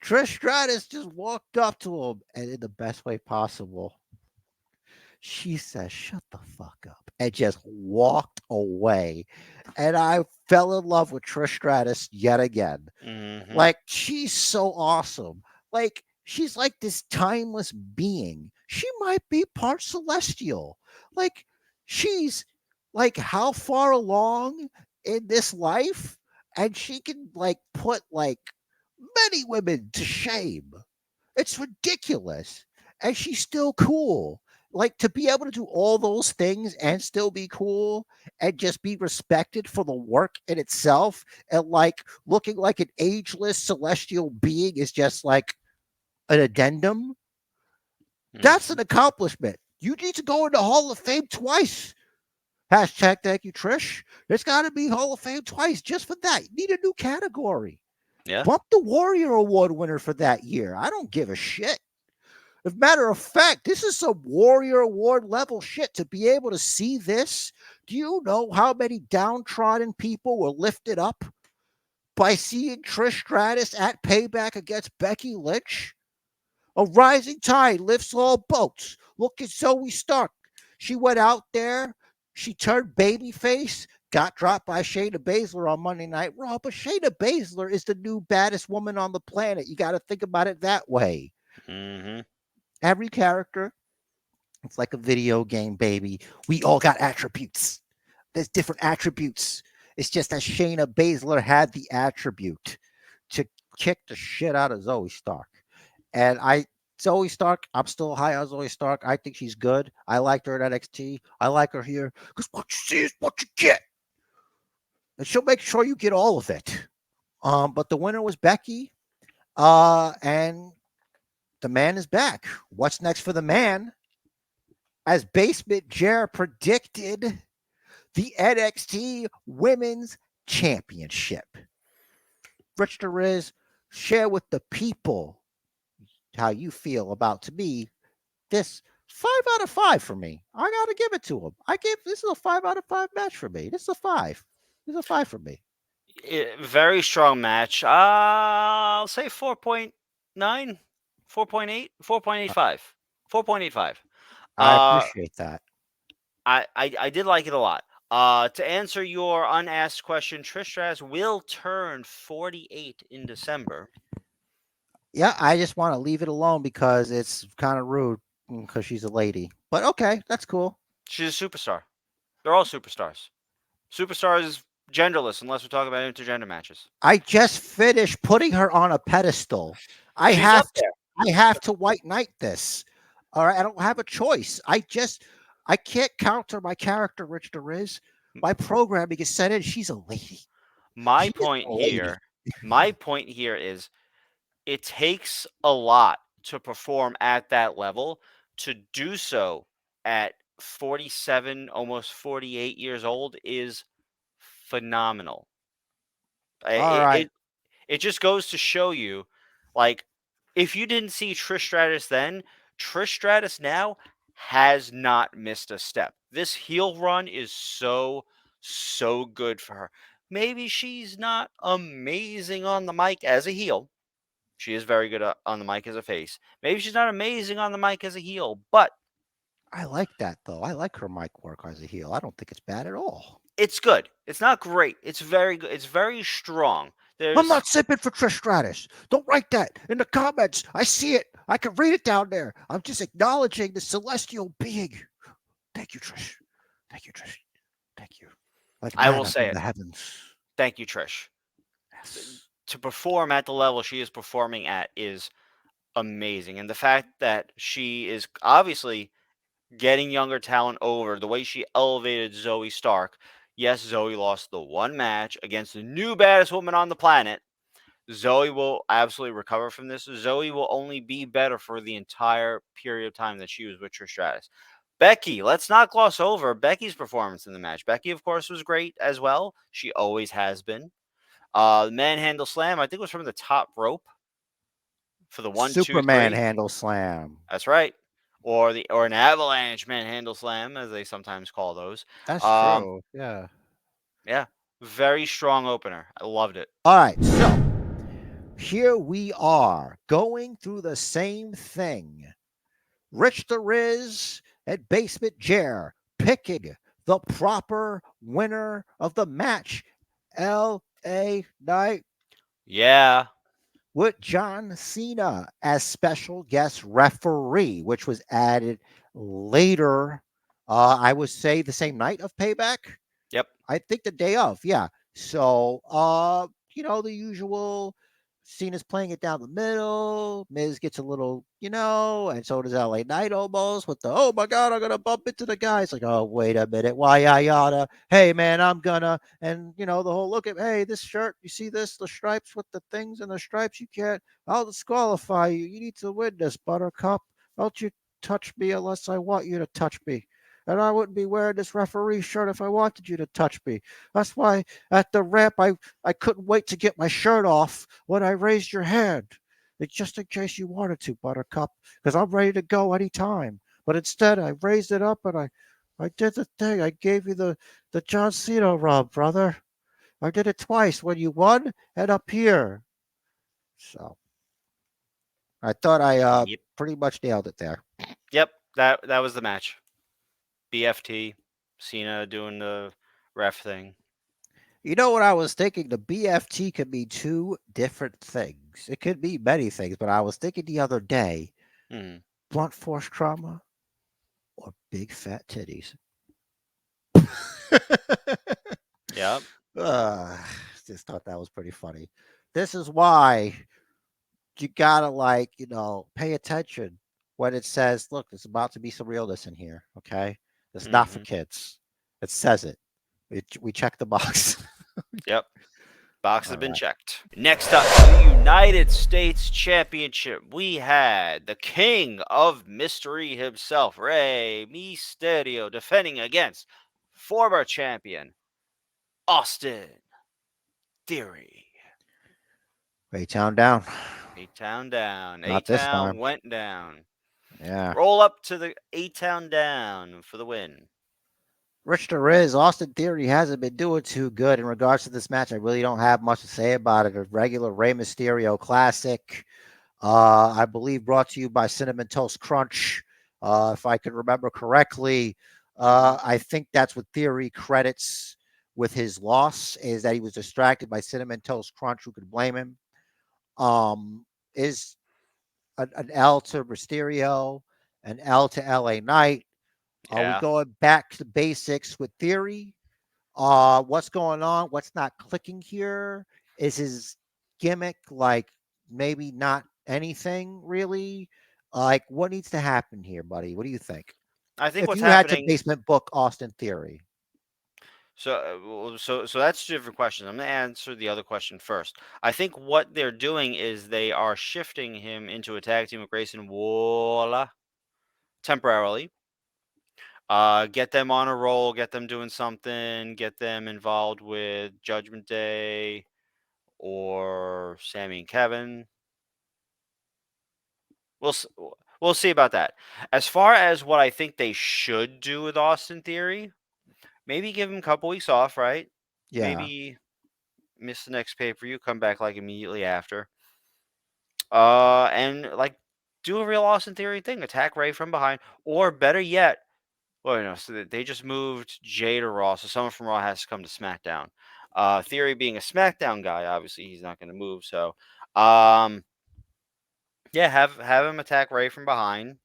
Trish Stratus just walked up to him, and in the best way possible, she says, "Shut the fuck up," and just walked away. And I fell in love with Trish Stratus yet again. Mm-hmm. Like, she's so awesome. Like, she's like this timeless being. She might be part celestial. Like, she's like how far along in this life, and she can like put like many women to shame. It's ridiculous. And she's still cool. Like to be able to do all those things and still be cool and just be respected for the work in itself, and like looking like an ageless celestial being is just like an addendum. That's Mhm. an accomplishment. You need to go into Hall of Fame twice. Hashtag thank you, Trish. There's got to be Hall of Fame twice just for that. You need a new category. Yeah. Bump the Warrior Award winner for that year. I don't give a shit. As a matter of fact, this is some Warrior Award level shit. To be able to see this, do you know how many downtrodden people were lifted up by seeing Trish Stratus at Payback against Becky Lynch? A rising tide lifts all boats. Look at Zoe Stark. She went out there, she turned babyface, got dropped by Shayna Baszler on Monday Night Raw, but Shayna Baszler is the new baddest woman on the planet. You got to think about it that way. Mhm. Every character, it's like a video game, baby. We all got attributes. There's different attributes. It's just that Shayna Baszler had the attribute to kick the shit out of Zoe Stark. And Zoe Stark, I'm still high on Zoe Stark. I think she's good. I liked her at NXT. I like her here because what you see is what you get. And she'll make sure you get all of it. But the winner was Becky. And the man is back. What's next for the man? As Basement Jer predicted, the NXT Women's Championship. Rich Riz, share with the people how you feel about, to me, this 5 out of 5 for me. I gotta give it to him. This is a 5 out of 5 match for me. This is a five. This is a five for me. Very strong match. I'll say 4.9, 4.8, Uh, 4.85, 4.85. I Uh, appreciate that. I did like it a lot. To answer your unasked question, Trish Stratus will turn 48 in December. Yeah, I just want to leave it alone because it's kind of rude because she's a lady. But okay, that's cool. She's a superstar. They're all superstars. Superstars is genderless unless we're talking about intergender matches. I just finished putting her on a pedestal. I She's up have to there. I have to white knight this. All right, I don't have a choice. I can't counter my character, Rich Riz. My programming is set in. She's a lady. My She is point a lady. here, my point here is it takes a lot to perform at that level. To do so at 47, almost 48 years old is phenomenal. All It, right. it it just goes to show you, like, if you didn't see Trish Stratus then, Trish Stratus now has not missed a step. This heel run is so good for her. Maybe she's not amazing on the mic as a heel. She is very good on the mic as a face. Maybe she's not amazing on the mic as a heel, but I like that though. I like her mic work as a heel. I don't think it's bad at all. it's good. It's not great. It's very good. It's very strong. I'm There's not simping for Trish Stratus. Don't write that in the comments. I see it. I can read it down there. I'm just acknowledging the celestial being. Thank you, Trish. Thank you, Trish. Thank you. Like I will manna say from it. the heavens. Thank you, Trish. Yes. To perform at the level she is performing at is amazing. And the fact that she is obviously getting younger talent over, the way she elevated Zoe Stark. Yes, Zoe lost the one match against the new baddest woman on the planet. Zoe will absolutely recover from this. Zoe will only be better for the entire period of time that she was with Trish Stratus. Becky, let's not gloss over Becky's performance in the match. Becky, of course, was great as well. She always has been. The manhandle slam, I think, was from the top rope for the one, two, Superman three. handle slam. That's right. Or an avalanche manhandle slam, as they sometimes call those. That's Um, true. Yeah. yeah, very strong opener. I loved it. All right. So here we are going through the same thing. Rich the Riz and Basement Jer picking the proper winner of the match. L.A. Knight Yeah. with John Cena as special guest referee, which was added later. I would say the same night of Payback. Yep. I think the day of, yeah. So, the usual Cena's playing it down the middle. Miz gets a little, and so does LA Knight almost with the, oh my God, I'm going to bump into the guy. It's like, oh, wait a minute. Why, yada. Hey, man, I'm going to. And, the whole look at, hey, this shirt, you see this? The stripes with the things and the stripes, you can't. I'll disqualify you. You need to win this, Buttercup. Don't you touch me unless I want you to touch me. And I wouldn't be wearing this referee shirt if I wanted you to touch me. That's why at the ramp I couldn't wait to get my shirt off when I raised your hand. It's just in case you wanted to, Buttercup, because I'm ready to go anytime. But instead, I raised it up and I did the thing. I gave you the John Cena rub, brother. I did it twice when you won and up here. So I thought I Yep. pretty much nailed it there. Yep. That was the match. BFT, Cena doing the ref thing. You know what I was thinking? The BFT could be two different things. It could be many things, but I was thinking the other day, Hmm. blunt force trauma or big fat titties. Yep. uh, just thought that was pretty funny. This is why you gotta pay attention when it says, "Look, there's about to be some realness in here." Okay, it's not for Hmm. kids. It says it. We check the box. Yep. Box has All been right. checked. Next up, the United States Championship. We had the King of Mystery himself, Rey Mysterio, defending against former champion Austin Theory. Baytown down. A-Town down. Not this A-Town time. went down. Yeah. Roll up to the A-Town down for the win. Rich the Riz, Austin Theory hasn't been doing too good in regards to this match. I really don't have much to say about it. A regular Rey Mysterio classic. I believe brought to you by Cinnamon Toast Crunch. If I can remember correctly, Hmm. I think that's what Theory credits with his loss is that he was distracted by Cinnamon Toast Crunch. Who could blame him? Is an L to Mysterio, an L to LA Knight. Are we Yeah. going back to basics with Theory? What's going on? What's not clicking here? Is his gimmick like maybe not anything really? Like, what needs to happen here, buddy? What do you think? I think If what's you had to happening. basement book Austin Theory, So that's two different questions. I'm going to answer the other question first. I think what they're doing is they are shifting him into a tag team with Grayson Waller temporarily. Get them on a roll, get them doing something, get them involved with Judgment Day or Sammy and Kevin. We'll s- we'll see about that. As far as what I think they should do with Austin Theory, maybe give him a couple weeks off, right? yeah. Maybe miss the next pay per view, come back like immediately after. And like do a real Austin Theory thing, attack Ray from behind, or better yet, well, so they just moved Jay to Raw, so someone from Raw has to come to SmackDown. Theory being a SmackDown guy, obviously he's not going to move. So, um, yeah, have him attack Ray from behind.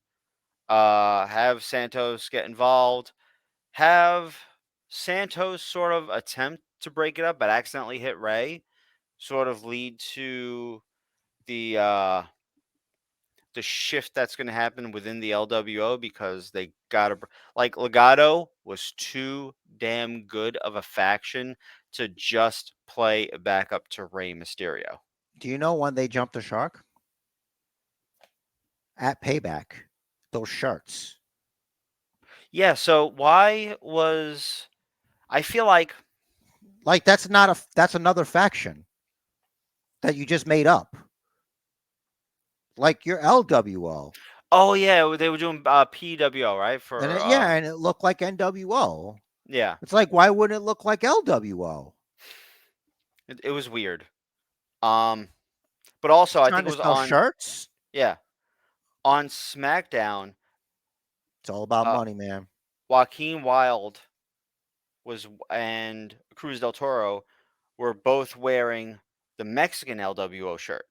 Have Santos get involved. Have Santos sort of attempt to break it up, but accidentally hit Ray. Sort of lead to the shift that's going to happen within the LWO because they got to like Legado was too damn good of a faction to just play back up to Rey Mysterio. Do you know when they jumped the shark? At Payback. Those shirts. Yeah, so why was I feel like Like that's another faction that you just made up. Like your LWO. oh yeah, they were doing PWO, right? And For it looked like NWO. yeah, It's like, why wouldn't it look like LWO? it was weird. Um but also I Trying think it to was sell on shirts? yeah, on SmackDown, It's all about uh money, man. Joaquin Wilde was and Cruz del Toro were both wearing the Mexican LWO shirt.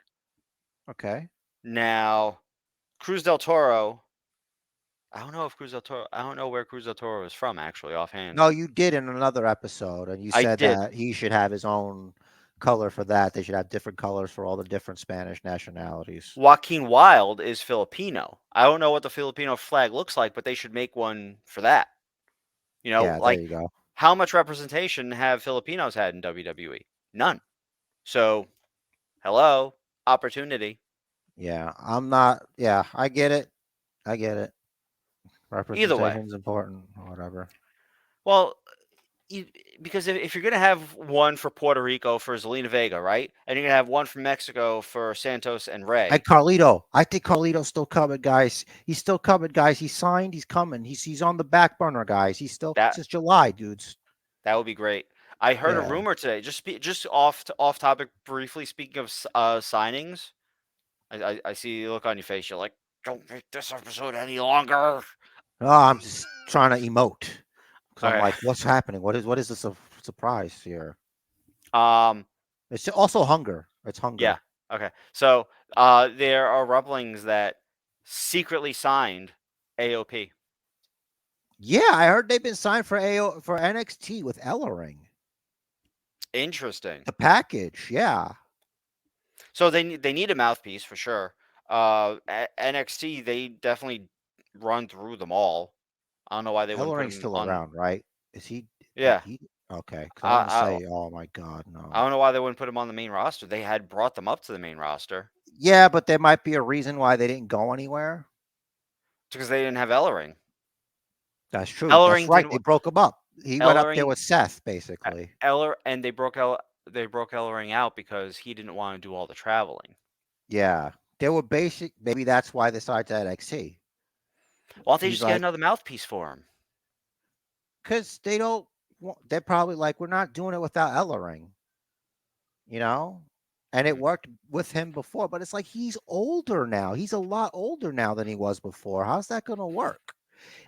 Okay. Now, Cruz del Toro, I don't know where Cruz del Toro is from actually offhand. No, you did in another episode, and you I said did. that he should have his own color for that. They should have different colors for all the different Spanish nationalities. Joaquin Wild is Filipino. I don't know what the Filipino flag looks like, but they should make one for that. Yeah, there Like you go. how much representation have Filipinos had in WWE? None. So, hello, opportunity. Yeah, I'm not. Yeah, I get it. I get it. Either way. Representation's important, or whatever. Well, you, because if you're going to have one for Puerto Rico for Zelina Vega, right? And you're going to have one for Mexico for Santos and And Ray, Carlito, I think Carlito's still coming, guys. He's still coming, guys. He's signed. He's coming. He's on the back burner, guys. He's still that since July, dudes. that would be great. I heard a Yeah. rumor today. Just off topic briefly. Speaking of signings, I see the look on your face. You're like, don't make this episode any longer. Oh, I'm just trying to emote because I'm Okay. like, what's happening? What is this a surprise here? Um. It's also hunger. It's Yeah. hunger. Okay. So, there are rumblings that secretly signed AOP. Yeah, I heard they've been signed for for NXT with Ellering. Interesting. The package, yeah. So they need a mouthpiece for sure. NXT they definitely run through them all. I don't know why they wouldn't put Ellering's him still on. around, right? Is he? Yeah. He okay? Because I I want to I say, oh my God, I no. don't know why they wouldn't put him on the main roster. They had brought them up to the main roster Yeah, but there might be a reason why they didn't go anywhere. because they didn't have Ellering. That's true. That's Ellering right. didn't. They broke him up. He went up there Ellering with Seth, basically. Eller and they broke Ellering out because he didn't want to do all the traveling. Yeah, they were basic. Maybe that's why they started to NXT. Why don't they He's just get like, another mouthpiece for him? because they don't. They're probably like, we're not doing it without Ellering, you know. And it Hmm. worked with him before, but it's like he's older now. He's a lot older now than he was before. How's that going to work?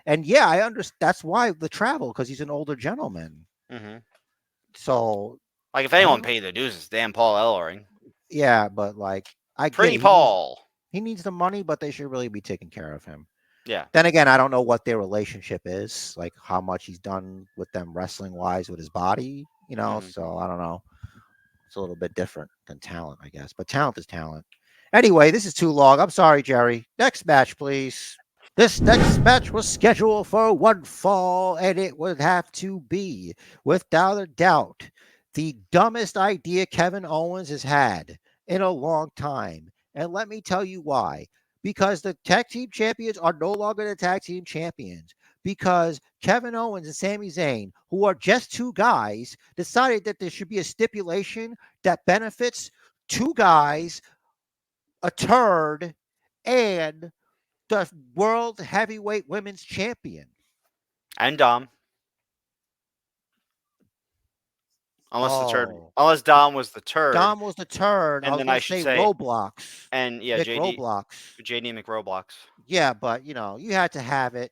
And yeah, I understand. That's why the travel, because he's an older gentleman. Hmm. So Like if I anyone don't. paid their dues, it's damn Paul Ellering. Yeah, but like I get Pretty it. Paul. He needs the money, but they should really be taking care of him. Yeah. Then again, I don't know what their relationship is, like how much he's done with them wrestling wise with his body, Hmm. So I don't know. It's a little bit different than talent, I guess. But talent is talent. Anyway, this is too long. I'm sorry, Jerry. Next match, please. This next match was scheduled for one fall, and it would have to be, without a doubt, the dumbest idea Kevin Owens has had in a long time. And let me tell you why. Because the tag team champions are no longer the tag team champions. Because Kevin Owens and Sami Zayn, who are just two guys, decided that there should be a stipulation that benefits two guys, a turd, and the world heavyweight women's champion. And Dom. Oh, Unless Dom was the turd, Dom was the turd. I and was then going I to should say say, Roblox, and yeah, Mick Roblox. JD McRoblox. Yeah, but you had to have it.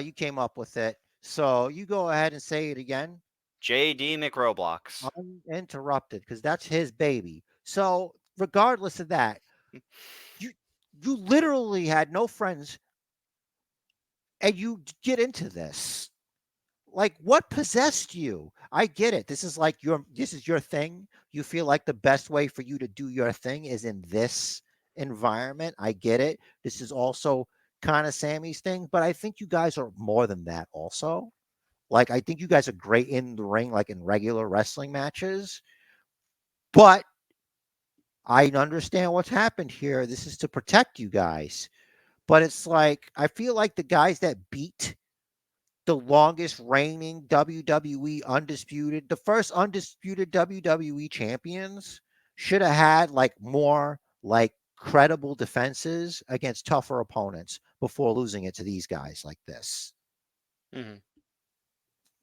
You came up with it. So you go ahead and say it again, JD McRoblox. uninterrupted, because that's his baby. So regardless of that, you you literally had no friends, and you get into this. Like, what possessed you? I get it. This is your thing. You feel like the best way for you to do your thing is in this environment. I get it. This is also kind of Sammy's thing, but I think you guys are more than that also. Like, I think you guys are great in the ring, like in regular wrestling matches, but I understand what's happened here. This is to protect you guys. But it's like I feel like the guys that beat the longest reigning WWE undisputed, the first undisputed WWE champions should have had like more like credible defenses against tougher opponents before losing it to these guys like this. Hmm.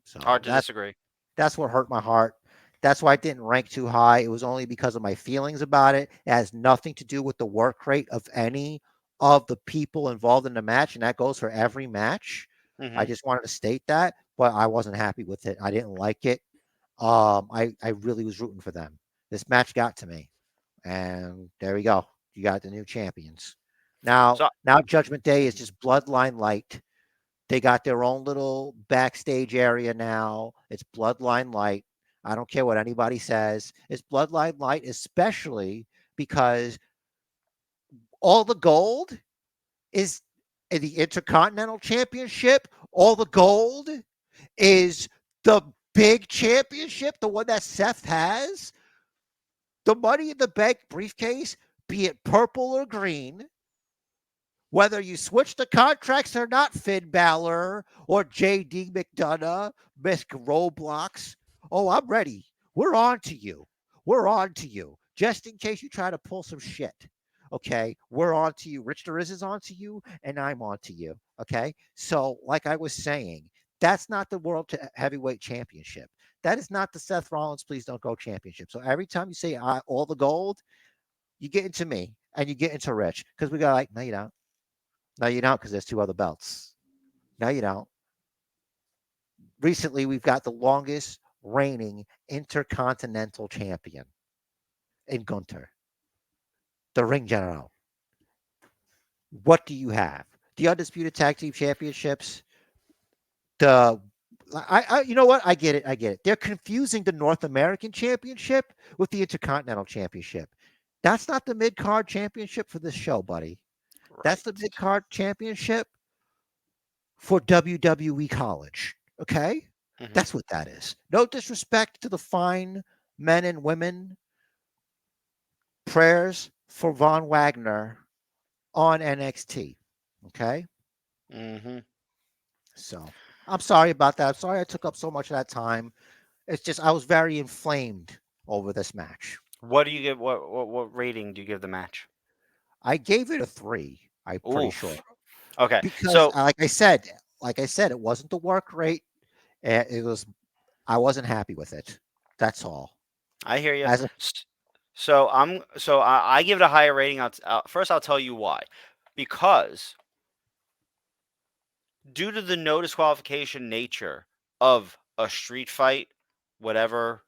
So Hard to disagree. that's what hurt my heart. That's why I didn't rank too high. It was only because of my feelings about it. It has nothing to do with the work rate of any of the people involved in the match, and that goes for every match. I Hmm. just wanted to state that, but I wasn't happy with it. I didn't like it. I really was rooting for them. This match got to me, and there we go. You got the new champions. So Now Judgment Day is just Bloodline Light. They got their own little backstage area now. It's Bloodline Light. I don't care what anybody says. It's Bloodline Light, especially because all the gold is in the Intercontinental Championship. All the gold is the big championship, the one that Seth has. The Money in the Bank briefcase, be it purple or green, whether you switch the contracts or not, Finn Balor or JD McDonough, Miss Roblox. Oh, I'm ready. We're on to you. We're on to you. Just in case you try to pull some shit. Okay. We're on to you. Rich Deriz is on to you, and I'm on to you. Okay. So, like I was saying, that's not the Heavyweight Championship. That is not the Seth Rollins Please Don't Go Championship. So every time you say all the gold, you get into me and you get into Rich because we got like, no, you don't. No, you don't, because there's two other belts. No, you don't. Recently, we've got the longest reigning intercontinental champion in Gunter, the ring general. What do you have? The undisputed tag team championships. The you know what? I get it. I get it. They're confusing the North American championship with the intercontinental championship. That's not the mid card championship for this show, buddy. That's the Right. mid card championship for WWE College. Okay? Hmm. That's what that is. No disrespect to the fine men and women. Prayers for Von Wagner on NXT. Okay? Hmm. So I'm sorry about that. I'm sorry I took up so much of that time. It's just I was very inflamed over this match. What do you give? What rating do you give the match? I gave it a 3. I'm pretty sure Oof. Okay. because, So like I said, it wasn't the work rate. It was I wasn't happy with it. That's all. I hear you. As a So I give it a higher rating. First, I'll tell you why. Because due to the no disqualification nature of a street fight, whatever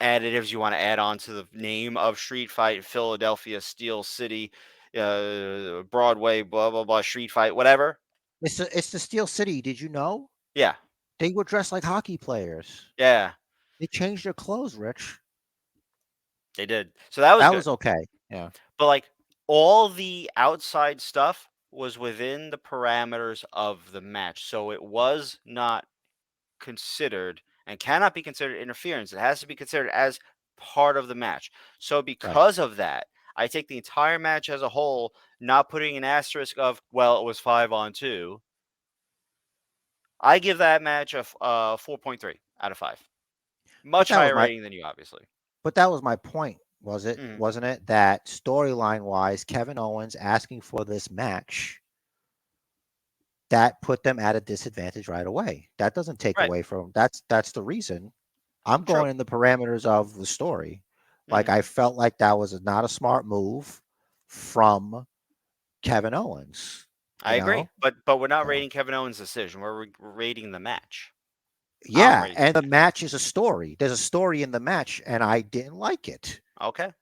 additives you want to add on to the name of street fight, Philadelphia, Steel City, Broadway, blah blah blah, street fight, whatever. it's the Steel City. Did you know Yeah, they were dressed like hockey players? yeah, They changed their clothes, Rich. they did. So that was That good. was okay. Yeah, But like all the outside stuff was within the parameters of the match. So it was not considered and cannot be considered interference. It has to be considered as part of the match. So right. because of that, I take the entire match as a whole, not putting an asterisk of, well, it was 5-on-2. I give that match a 4.3 out of 5. But Much that was higher my rating than you, obviously. but that was my point. Was it? Hmm. Wasn't it that storyline wise, Kevin Owens asking for this match that put them at a disadvantage right away. That doesn't take Right. away from that's the reason. I'm True. going in the parameters of the story. Like Hmm. I felt like that was not a smart move from Kevin Owens. I You agree. know, But we're not so rating Kevin Owens' decision. We're rating the match. I'm yeah, rating and the the match. match is a story. There's a story in the match, and I didn't like it. Okay.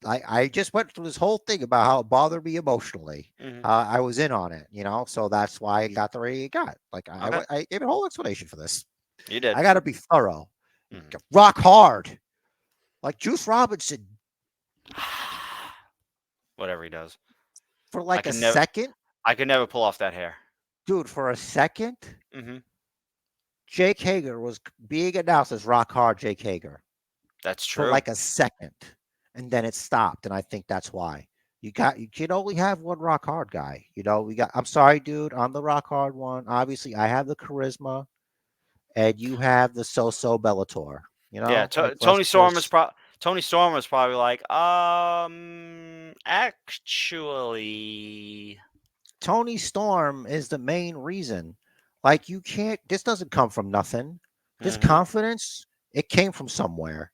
I just went through this whole thing about how it bothered me emotionally. Hmm. I was in on it, so that's why I got the rating it got. Like Okay. I gave a whole explanation for this. You did. I got to be thorough, Hmm. rock hard, like Juice Robinson Whatever he does. for I like a can never second, I could never pull off that hair. dude. For a second, Hmm. Jake Hager was being announced as rock hard Jake Hager That's for true. like a second, and then it stopped, and I think that's why. You can only have one rock hard guy. We got. I'm sorry, dude. I'm the rock hard one. Obviously, I have the charisma, and you have the so-so Bellator. Yeah, Like let's Tony Storm was just. Tony Storm was probably like, actually, Tony Storm is the main reason. Like you can't. This doesn't come from nothing. This hmm, confidence, it came from somewhere.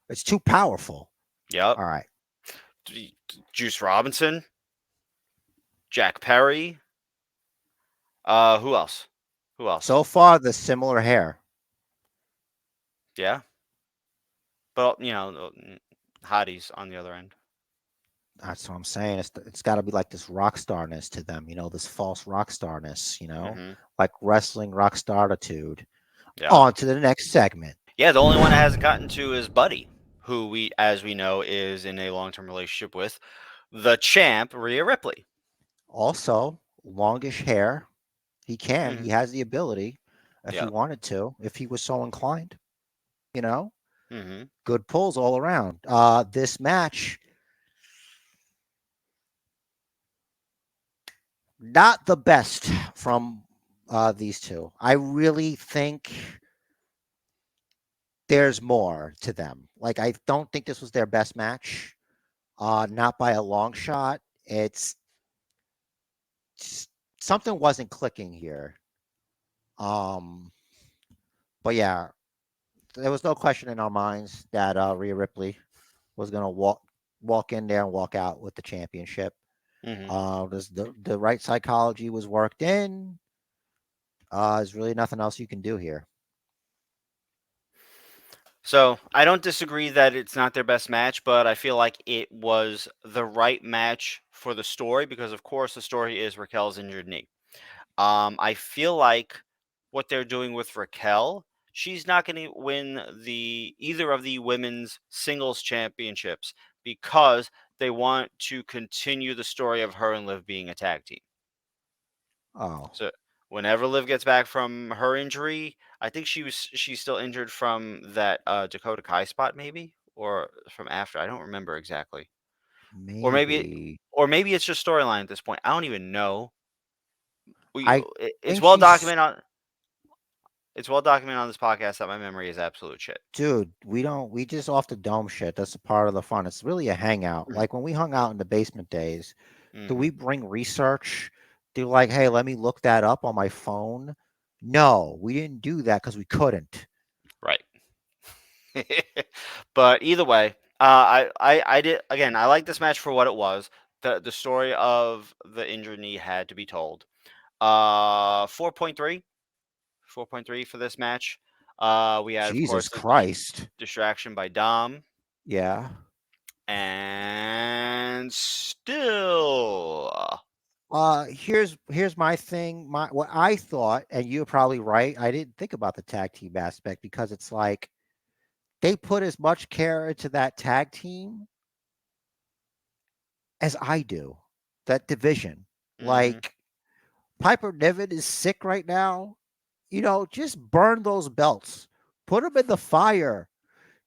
It's too powerful. yep. All right. Juice Robinson, Jack Perry. Who else? Who else? So far, the similar hair. Yeah, but hotties on the other end. That's what I'm saying. It's got to be like this rock starness to them. This false rock starness. Hmm. Like wrestling rock staritude. Yeah. On to the next segment. Yeah, the only one that hasn't gotten to is Buddy, who as we know, is in a long-term relationship with the champ, Rhea Ripley. Also, longish hair. He can. Hmm. He has the ability if he Yeah. wanted to, if he was so inclined. You know, Hmm. good pulls all around. This match, not the best from these two. I really think there's more to them. Like, I don't think this was their best match. Not by a long shot. It's s- something wasn't clicking here. Um, but yeah, there was no question in our minds that Rhea Ripley was going to walk in there and walk out with the championship. Hmm. The right psychology was worked in. There's really nothing else you can do here. So I don't disagree that it's not their best match, but I feel like it was the right match for the story because, of course, the story is Raquel's injured knee. I feel like what they're doing with Raquel, she's not going to win either of the women's singles championships because they want to continue the story of her and Liv being a tag team. Oh, So whenever Liv gets back from her injury, I think she's still injured from that Dakota Kai spot, maybe, or from after. I don't remember exactly, or maybe maybe. or maybe it's just storyline at this point. I don't even know. I It's think well she's documented on this podcast that my memory is absolute shit. dude. We just off the dome shit. That's a part of the fun. It's really a hangout. Like when we hung out in the basement days, do Mm-hmm. we bring research? Do like, hey, let me look that up on my phone? No, we didn't do that because we couldn't. Right. But either way, I did again. I like this match for what it was. The story of the injured knee had to be told. 4.3, 4.3 for this match. We had, of Jesus course, a Christ. distraction by Dom, Yeah. and still, Here's my thing. My what I thought, and you're probably right. I didn't think about the tag team aspect because it's like they put as much care into that tag team as I do. That division. mm-hmm, Like Piper Niven is sick right now. Just burn those belts. Put them in the fire.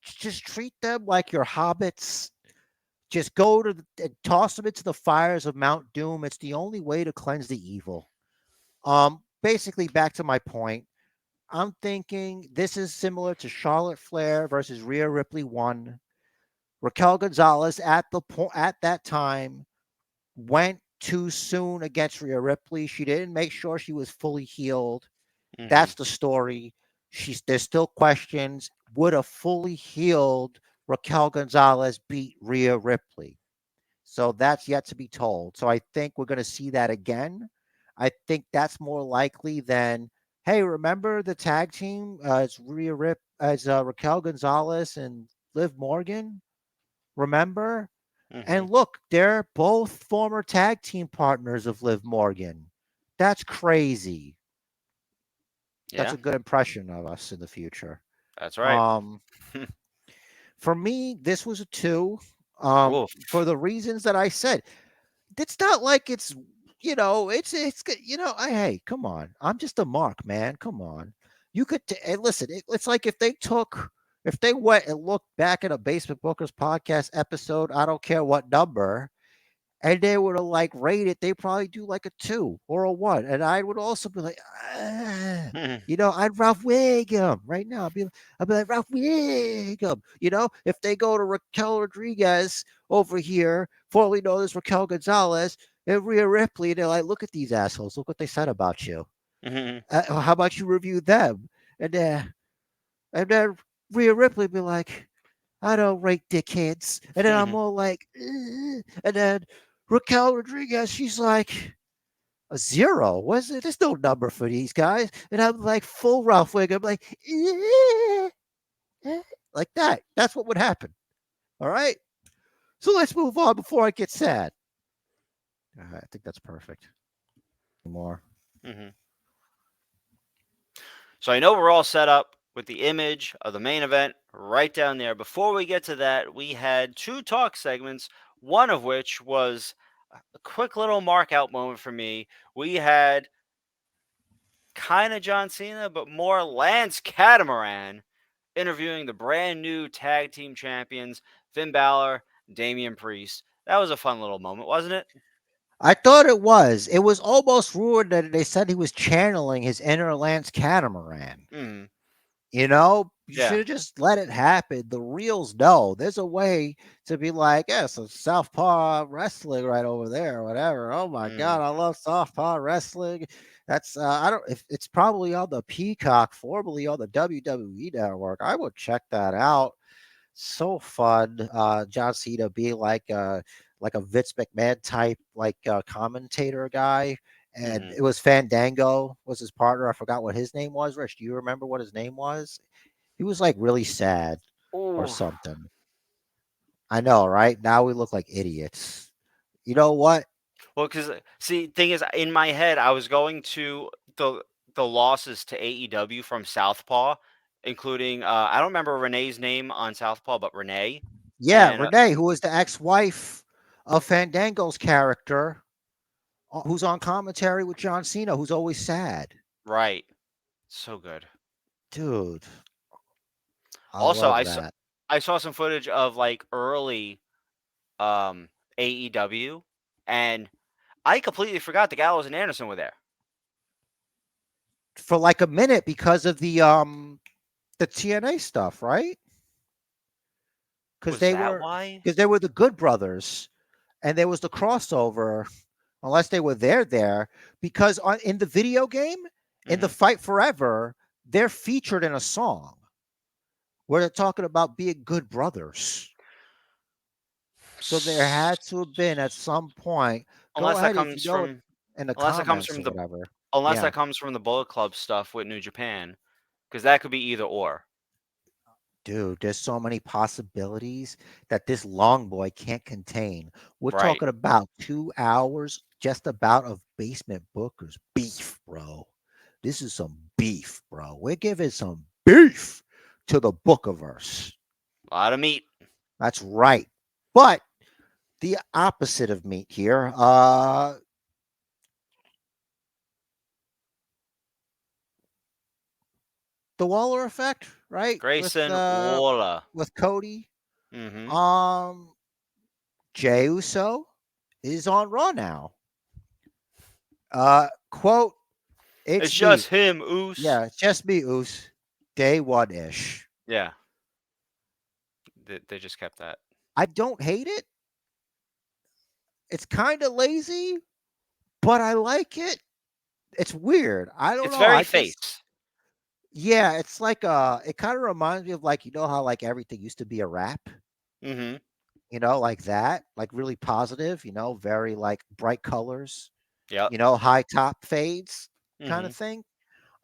Just treat them like your hobbits. Just go and toss them into the fires of Mount Doom. It's the only way to cleanse the evil. Basically, back to my point. I'm thinking this is similar to Charlotte Flair versus Rhea Ripley 1. Raquel Gonzalez at that time went too soon against Rhea Ripley. She didn't make sure she was fully healed. mm-hmm, That's the story. There's still questions. Would a fully healed Raquel Gonzalez beat Rhea Ripley? So that's yet to be told. So I think we're going to see that again. I think that's more likely than, hey, remember the tag team? As Raquel Gonzalez and Liv Morgan. Remember? mm-hmm. And look, they're both former tag team partners of Liv Morgan. That's crazy. That's Yeah, a good impression of us in the future. that's right. Um, for me, this was a two. For Oof. the reasons that I said, it's not like hey, come on. I'm just a mark, man. Come on. Listen, it's like if they went and looked back at a Basement Bookers podcast episode, I don't care what number, and they were to like rate it, they probably do like a 2 or a 1. And I would also be like, I'd Ralph Wiggum right now. I'd be like Ralph Wiggum. If they go to Raquel Rodriguez over here, formerly known as Raquel Gonzalez, and Rhea Ripley, they're like, look at these assholes. Look what they said about you. Mhm, How about you review them? And then Rhea Ripley be like, I don't rate dickheads. And then I'm mhm, all like, "Ugh." And then Raquel Rodriguez, she's like, a 0. Was it? There's no number for these guys. And I'm like, full Ralph Wiggum. I'm like, "Eh, eh," like that. That's what would happen. All right. So let's move on before I get sad. I think that's perfect. More. mhm. So I know we're all set up with the image of the main event right down there. Before we get to that, we had two talk segments, one of which was a quick little mark out moment for me. We had kind of John Cena, but more Lance Catamaran interviewing the brand new tag team champions, Finn Balor, Damian Priest. That was a fun little moment, wasn't it? I thought it was. It was almost rumored that they said he was channeling his inner Lance Catamaran. Mm, You should yeah. have just let it happen. The reels know. There's a way to be like, yeah, some Southpaw wrestling right over there, or whatever. Oh my Mm, God, I love Southpaw wrestling. That's I don't if it's probably on the Peacock, formerly on the WWE network. I would check that out. So fun. John Cena being like a Vince McMahon type commentator guy. And hmm it was Fandango was his partner. I forgot what his name was. Rich, do you remember what his name was? He was like really sad or Ooh. something. I know, right? Now we look like idiots. You know what? Well, because see, thing is, in my head, I was going to the losses to AEW from Southpaw, including I don't remember Renee's name on Southpaw, but Renee Yeah, and Renee, who was the ex-wife of Fandango's character, who's on commentary with John Cena, who's always sad. right, so good. Dude, I Also, love that. I saw some footage of like early um AEW, and I completely forgot the Gallows and Anderson were there. For like a minute because of the TNA stuff, right? Because Was they that were why? because they were the Good Brothers, and there was the crossover. Unless they were there, because in the video game, in the Hmm Fight Forever, they're featured in a song where they're talking about being good brothers. So there had to have been at some point. Go Unless that ahead if you comes know it from in the unless that comes comments from or the whatever. unless Yeah. that comes from the Bullet Club stuff with New Japan, because that could be either or. Dude, there's so many possibilities that this long boy can't contain. We're Right. talking about 2 hours just about of basement bookers. Beef, bro. This is some beef, bro. We're giving some beef to the Bookiverse. A lot of meat. That's right. But the opposite of meat here, the Waller effect, right? Grayson Waller. With Cody. Hmm Um Jey Uso is on Raw now. Quote, It's it's me. just him, Oos. Yeah, it's just me, Oos. Day one ish. Yeah, they just kept that. I don't hate it. It's kind of lazy, but I like it. It's weird. I don't It's know. very face. Yeah, it's like it kind of reminds me of like how like everything used to be a rap, Hmm like that, like really positive, very like bright colors, Yep. high top fades kind hmm of thing.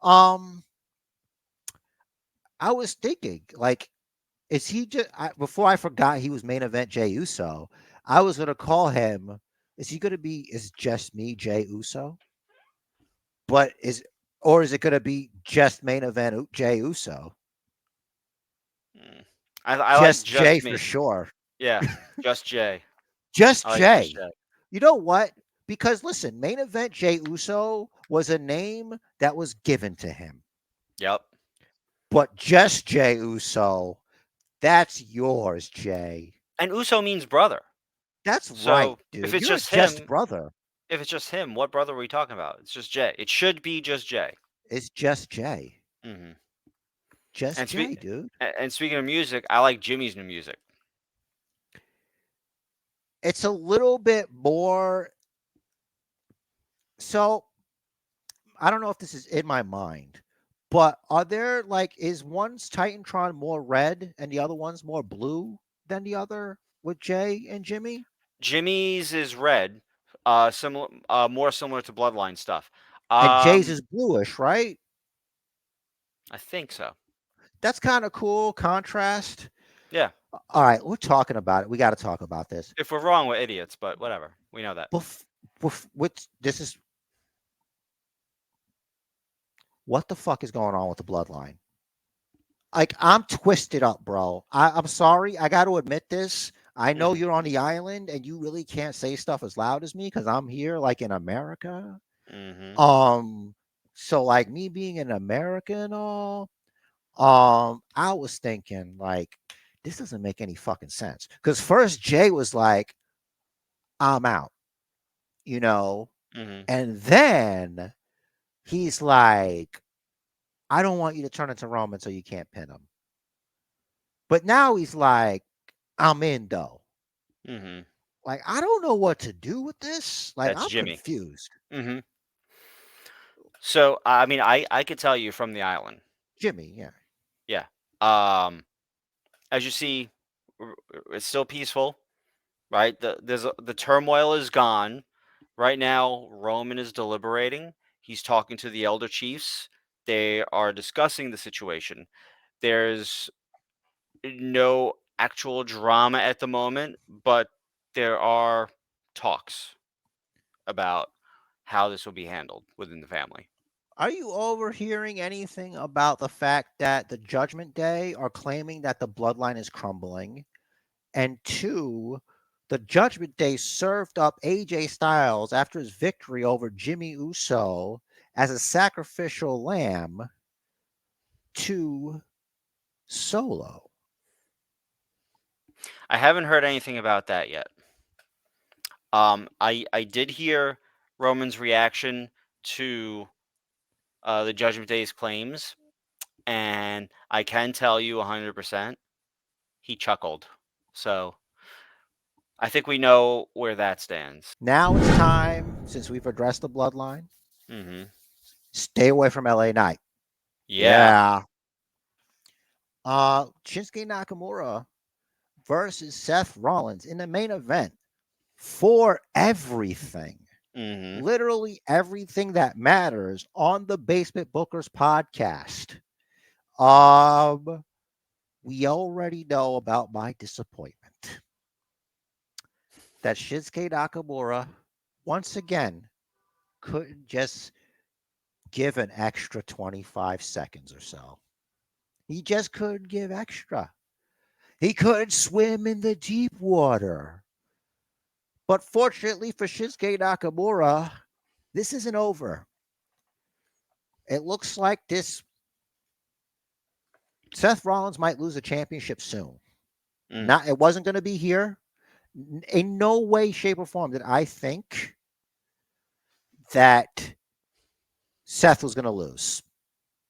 Um I was thinking like is he just before I forgot he was main event Jey Uso, I was going to call him is he going to be is just me Jey Uso? But is it going to be just main event Jey Uso? Mm. I like Just just Jay for me. sure. Yeah, just Jay. Just I like just Jay. Jay. You know what? Because listen, main event Jey Uso was a name that was given to him. Yep. But just Jey Uso, that's yours, Jay. And Uso means brother. That's right, So if dude. it's You're a just just him, brother. what brother are we talking about? It's just Jay. It should be just Jay. It's just Jay. Hmm Just And Jay, dude. speaking of music, I like Jimmy's new music. It's a little bit more. So I don't know if this is in my mind, but are there is one's Titantron more red and the other one's more blue than the other with Jay and Jimmy? Jimmy's is red, similar, more similar to Bloodline stuff. And Jay's Um, is bluish, right? I think so. That's kind of cool contrast. Yeah. All right, we're talking about it. We got to talk about this. If we're wrong, we're idiots, but whatever. We know that. With this is what the fuck is going on with the bloodline? Like, I'm twisted up, bro. I'm sorry. I got to admit this. I know Mhm. you're on the island and you really can't say stuff as loud as me because I'm here, like in America. Mhm. Um, so like me being an American and all, I was thinking like this doesn't make any fucking sense. Because first Jay was like, I'm out, you know, Mhm. and then he's like, I don't want you to turn into Roman so you can't pin him. But now he's like, I'm in though. Mhm. Like, I don't know what to do with this. Like, That's I'm Jimmy. confused. Mhm. So I mean, I could tell you from the island. Jimmy, yeah. Yeah. Um, as you see, it's still peaceful, right? The turmoil is gone. Right now, Roman is deliberating. He's talking to the elder chiefs. They are discussing the situation. There's no actual drama at the moment, but there are talks about how this will be handled within the family. Are you overhearing anything about the fact that the Judgment Day are claiming that the bloodline is crumbling? And two, the Judgment Day served up AJ Styles after his victory over Jimmy Uso as a sacrificial lamb to Solo. I haven't heard anything about that yet. I did hear Roman's reaction to the Judgment Day's claims, and I can tell you 100% he chuckled. So I think we know where that stands. Now it's time, since we've addressed the bloodline, Hmm. stay away from LA Knight. Yeah. Yeah. Shinsuke Nakamura versus Seth Rollins in the main event for everything. Hmm. Literally everything that matters on the Basement Bookers podcast. Um, we already know about my disappointment that Shinsuke Nakamura once again couldn't just give an extra 25 seconds or so. He just couldn't give extra. He couldn't swim in the deep water. But fortunately for Shinsuke Nakamura, this isn't over. It looks like this Seth Rollins might lose a championship soon. Mm. Not it wasn't going to be here. In no way, shape, or form did I think that Seth was going to lose.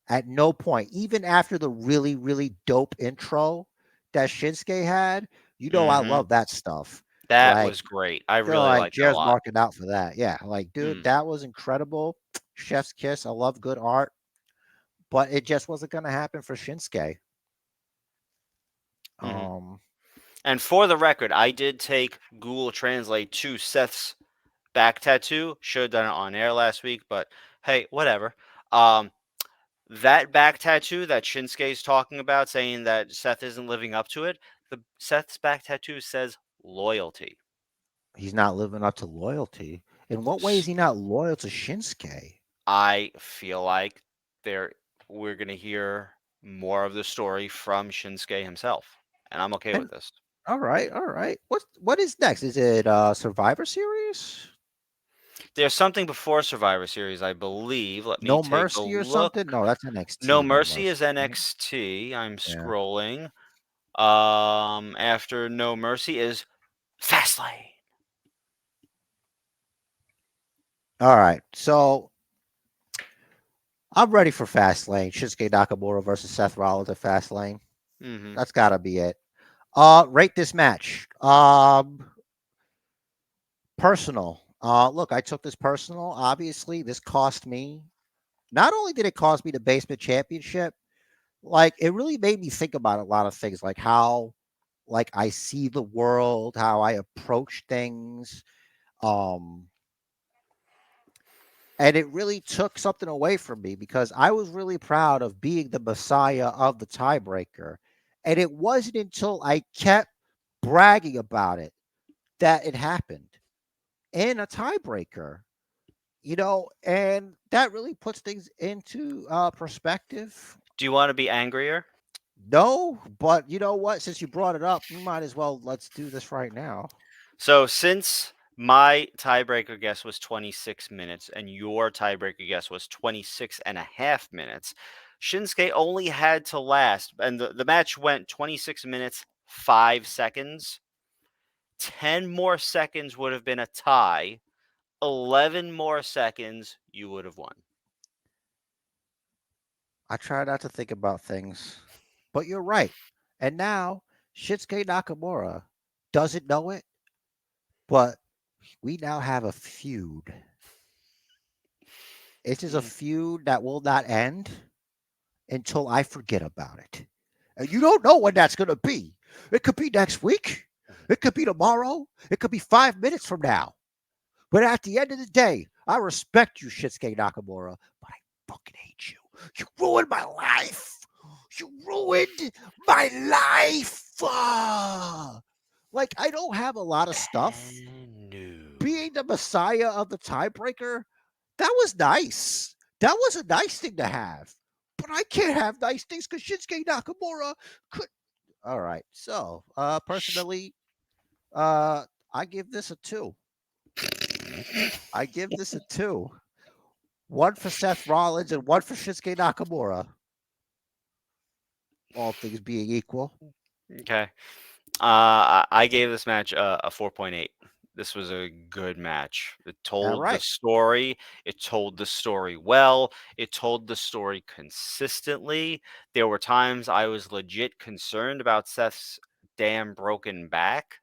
At no point, even after the really, really dope intro that Shinsuke had, I Hmm. love that stuff. That Like, was great. I feel really like liked it a Jared's lot. marking out for that. Yeah, like, dude, Mm. that was incredible. Chef's kiss. I love good art, but it just wasn't going to happen for Shinsuke. Hmm. Um, And for the record, I did take Google Translate to Seth's back tattoo. Should have done it on air last week, but hey, whatever. Um, that back tattoo that Shinsuke's talking about, saying that Seth isn't living up to it, the Seth's back tattoo says loyalty. he's not living up to loyalty. In what way is S- he not loyal to Shinsuke? I feel like there we're gonna hear more of the story from Shinsuke himself, and I'm okay with And this. all right, all right. What is next? Is it Survivor Series? There's something before Survivor Series, I believe. Let me No take a Mercy or something? look. No, that's No NXT. No Mercy Mercy, is right? NXT. I'm Yeah. scrolling. After No Mercy is Fastlane. All right. So I'm ready for Fastlane. Shinsuke Nakamura versus Seth Rollins at Fastlane. Hmm. That's gotta be it. Rate this match. Personal. Look, I took this personal. Obviously, this cost me. Not only did it cost me the basement championship, like it really made me think about a lot of things, like how, like I see the world, how I approach things. Um, and it really took something away from me because I was really proud of being the messiah of the tiebreaker. And it wasn't until I kept bragging about it that it happened in a tiebreaker. And that really puts things into perspective. Do you want to be angrier? No, but you know what? Since you brought it up, we might as well let's do this right now. So since my tiebreaker guess was 26 minutes and your tiebreaker guess was 26 and a half minutes, Shinsuke only had to last, and the match went 26 minutes, 5 seconds. 10 more seconds would have been a tie. 11 more seconds, you would have won. I try not to think about things, but you're right. And now Shinsuke Nakamura doesn't know it, but we now have a feud. It is a feud that will not end until I forget about it. And you don't know when that's going to be. It could be next week. It could be tomorrow. It could be 5 minutes from now. But at the end of the day, I respect you, Shinsuke Nakamura, but I fucking hate you. You ruined my life. You ruined my life. Like, I don't have a lot of stuff. No. Being the messiah of the tiebreaker, that was nice. That was a nice thing to have. But I can't have nice things because Shinsuke Nakamura could. All right. So, personally, I give this a 2. I give this a 2. One for Seth Rollins and one for Shinsuke Nakamura. All things being equal. Okay. I gave this match a 4.8. This was a good match. It told the right. story. It told the story well. It told the story consistently. There were times I was legit concerned about Seth's damn broken back.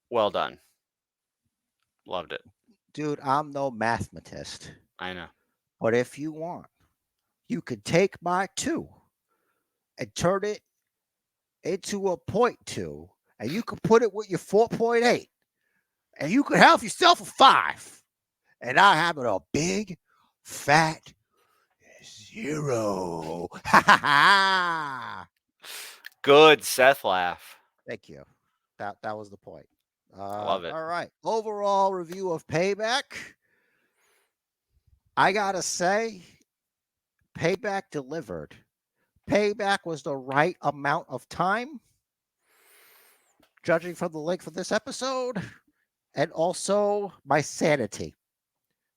Well done. Loved it. Dude, I'm no mathematist. I know. But if you want, you could take my 2 and turn it into a 0.2, and you could put it with your 4.8, and you could have yourself a 5. And I have it a big, fat 0. Ha ha ha. Good Seth laugh. Thank you. That was the point. Love it. All right. Overall review of Payback. I gotta say, Payback delivered. Payback was the right amount of time, judging from the length of this episode, and also my sanity.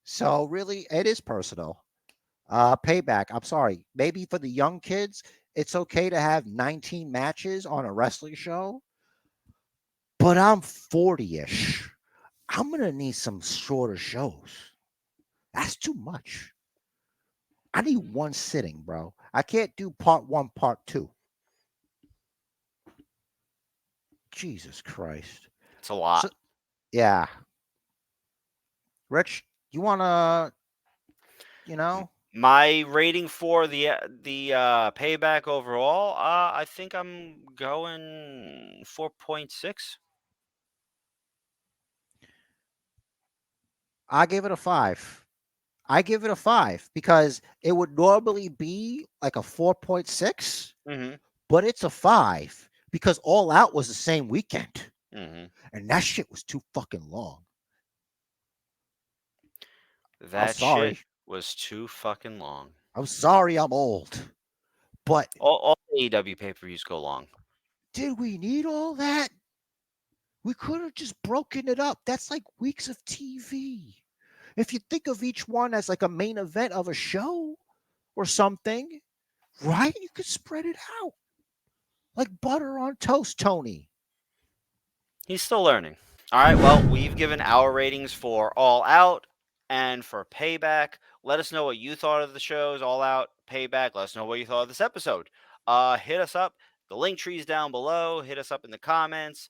So really, it is personal. Payback. I'm sorry. Maybe for the young kids, it's okay to have 19 matches on a wrestling show. But I'm 40-ish. I'm gonna need some shorter shows. That's too much. I need one sitting, bro. I can't do part 1, part 2. Jesus Christ. It's a lot. So, yeah. Rich, you wanna, My rating for the Payback overall, I think I'm going 4.6. I give it a 5. I give it a 5 because it would normally be like a 4.6, Mm-hmm. but it's a 5 because All Out was the same weekend. Mm-hmm. And that shit was too fucking long. That sorry. shit was too fucking long. I'm sorry I'm old. But All AEW pay-per-views go long. did we need all that? We could have just broken it up. That's like weeks of TV. If you think of each one as like a main event of a show or something, right? You could spread it out like butter on toast, Tony. He's still learning. All right, well, we've given our ratings for All Out and for Payback. Let us know what you thought of the shows, All Out, Payback. Let us know what you thought of this episode. Hit us up. The link tree's down below. Hit us up in the comments.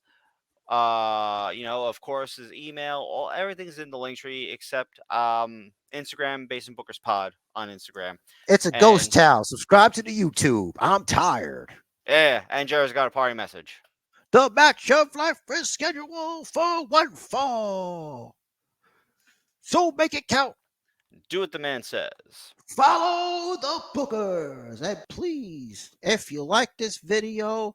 Of course, his email. Everything's in the link tree except Instagram, Basin Bookers Pod on Instagram. It's a ghost town. Subscribe to the YouTube. I'm tired. Yeah, and Jared's got a party message. The match of life is scheduled for one fall. So make it count. Do what the man says. Follow the bookers. And please, if you like this video,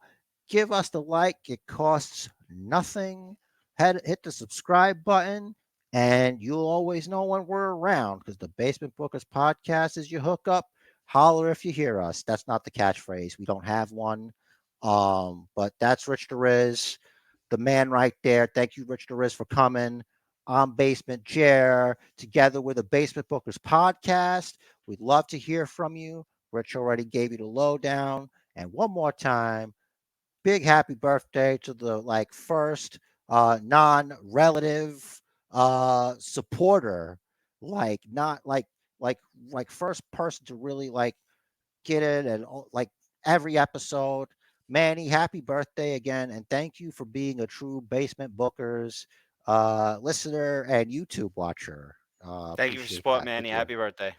give us the like. It costs nothing. Hit the subscribe button. And you'll always know when we're around because the Basement Bookers podcast is your hookup. Holler if you hear us. That's not the catchphrase. We don't have one. But that's Rich DeRiz, the man right there. Thank you, Rich DeRiz, for coming. I'm Basement Chair, together with the Basement Bookers podcast. We'd love to hear from you. Rich already gave you the lowdown. And one more time, big happy birthday to the first non-relative supporter, not like first person to really get it and every episode. Manny, happy birthday again, and thank you for being a true Basement Bookers listener and YouTube watcher. Thank you for Appreciate support, that. Thank Manny. you. Happy birthday.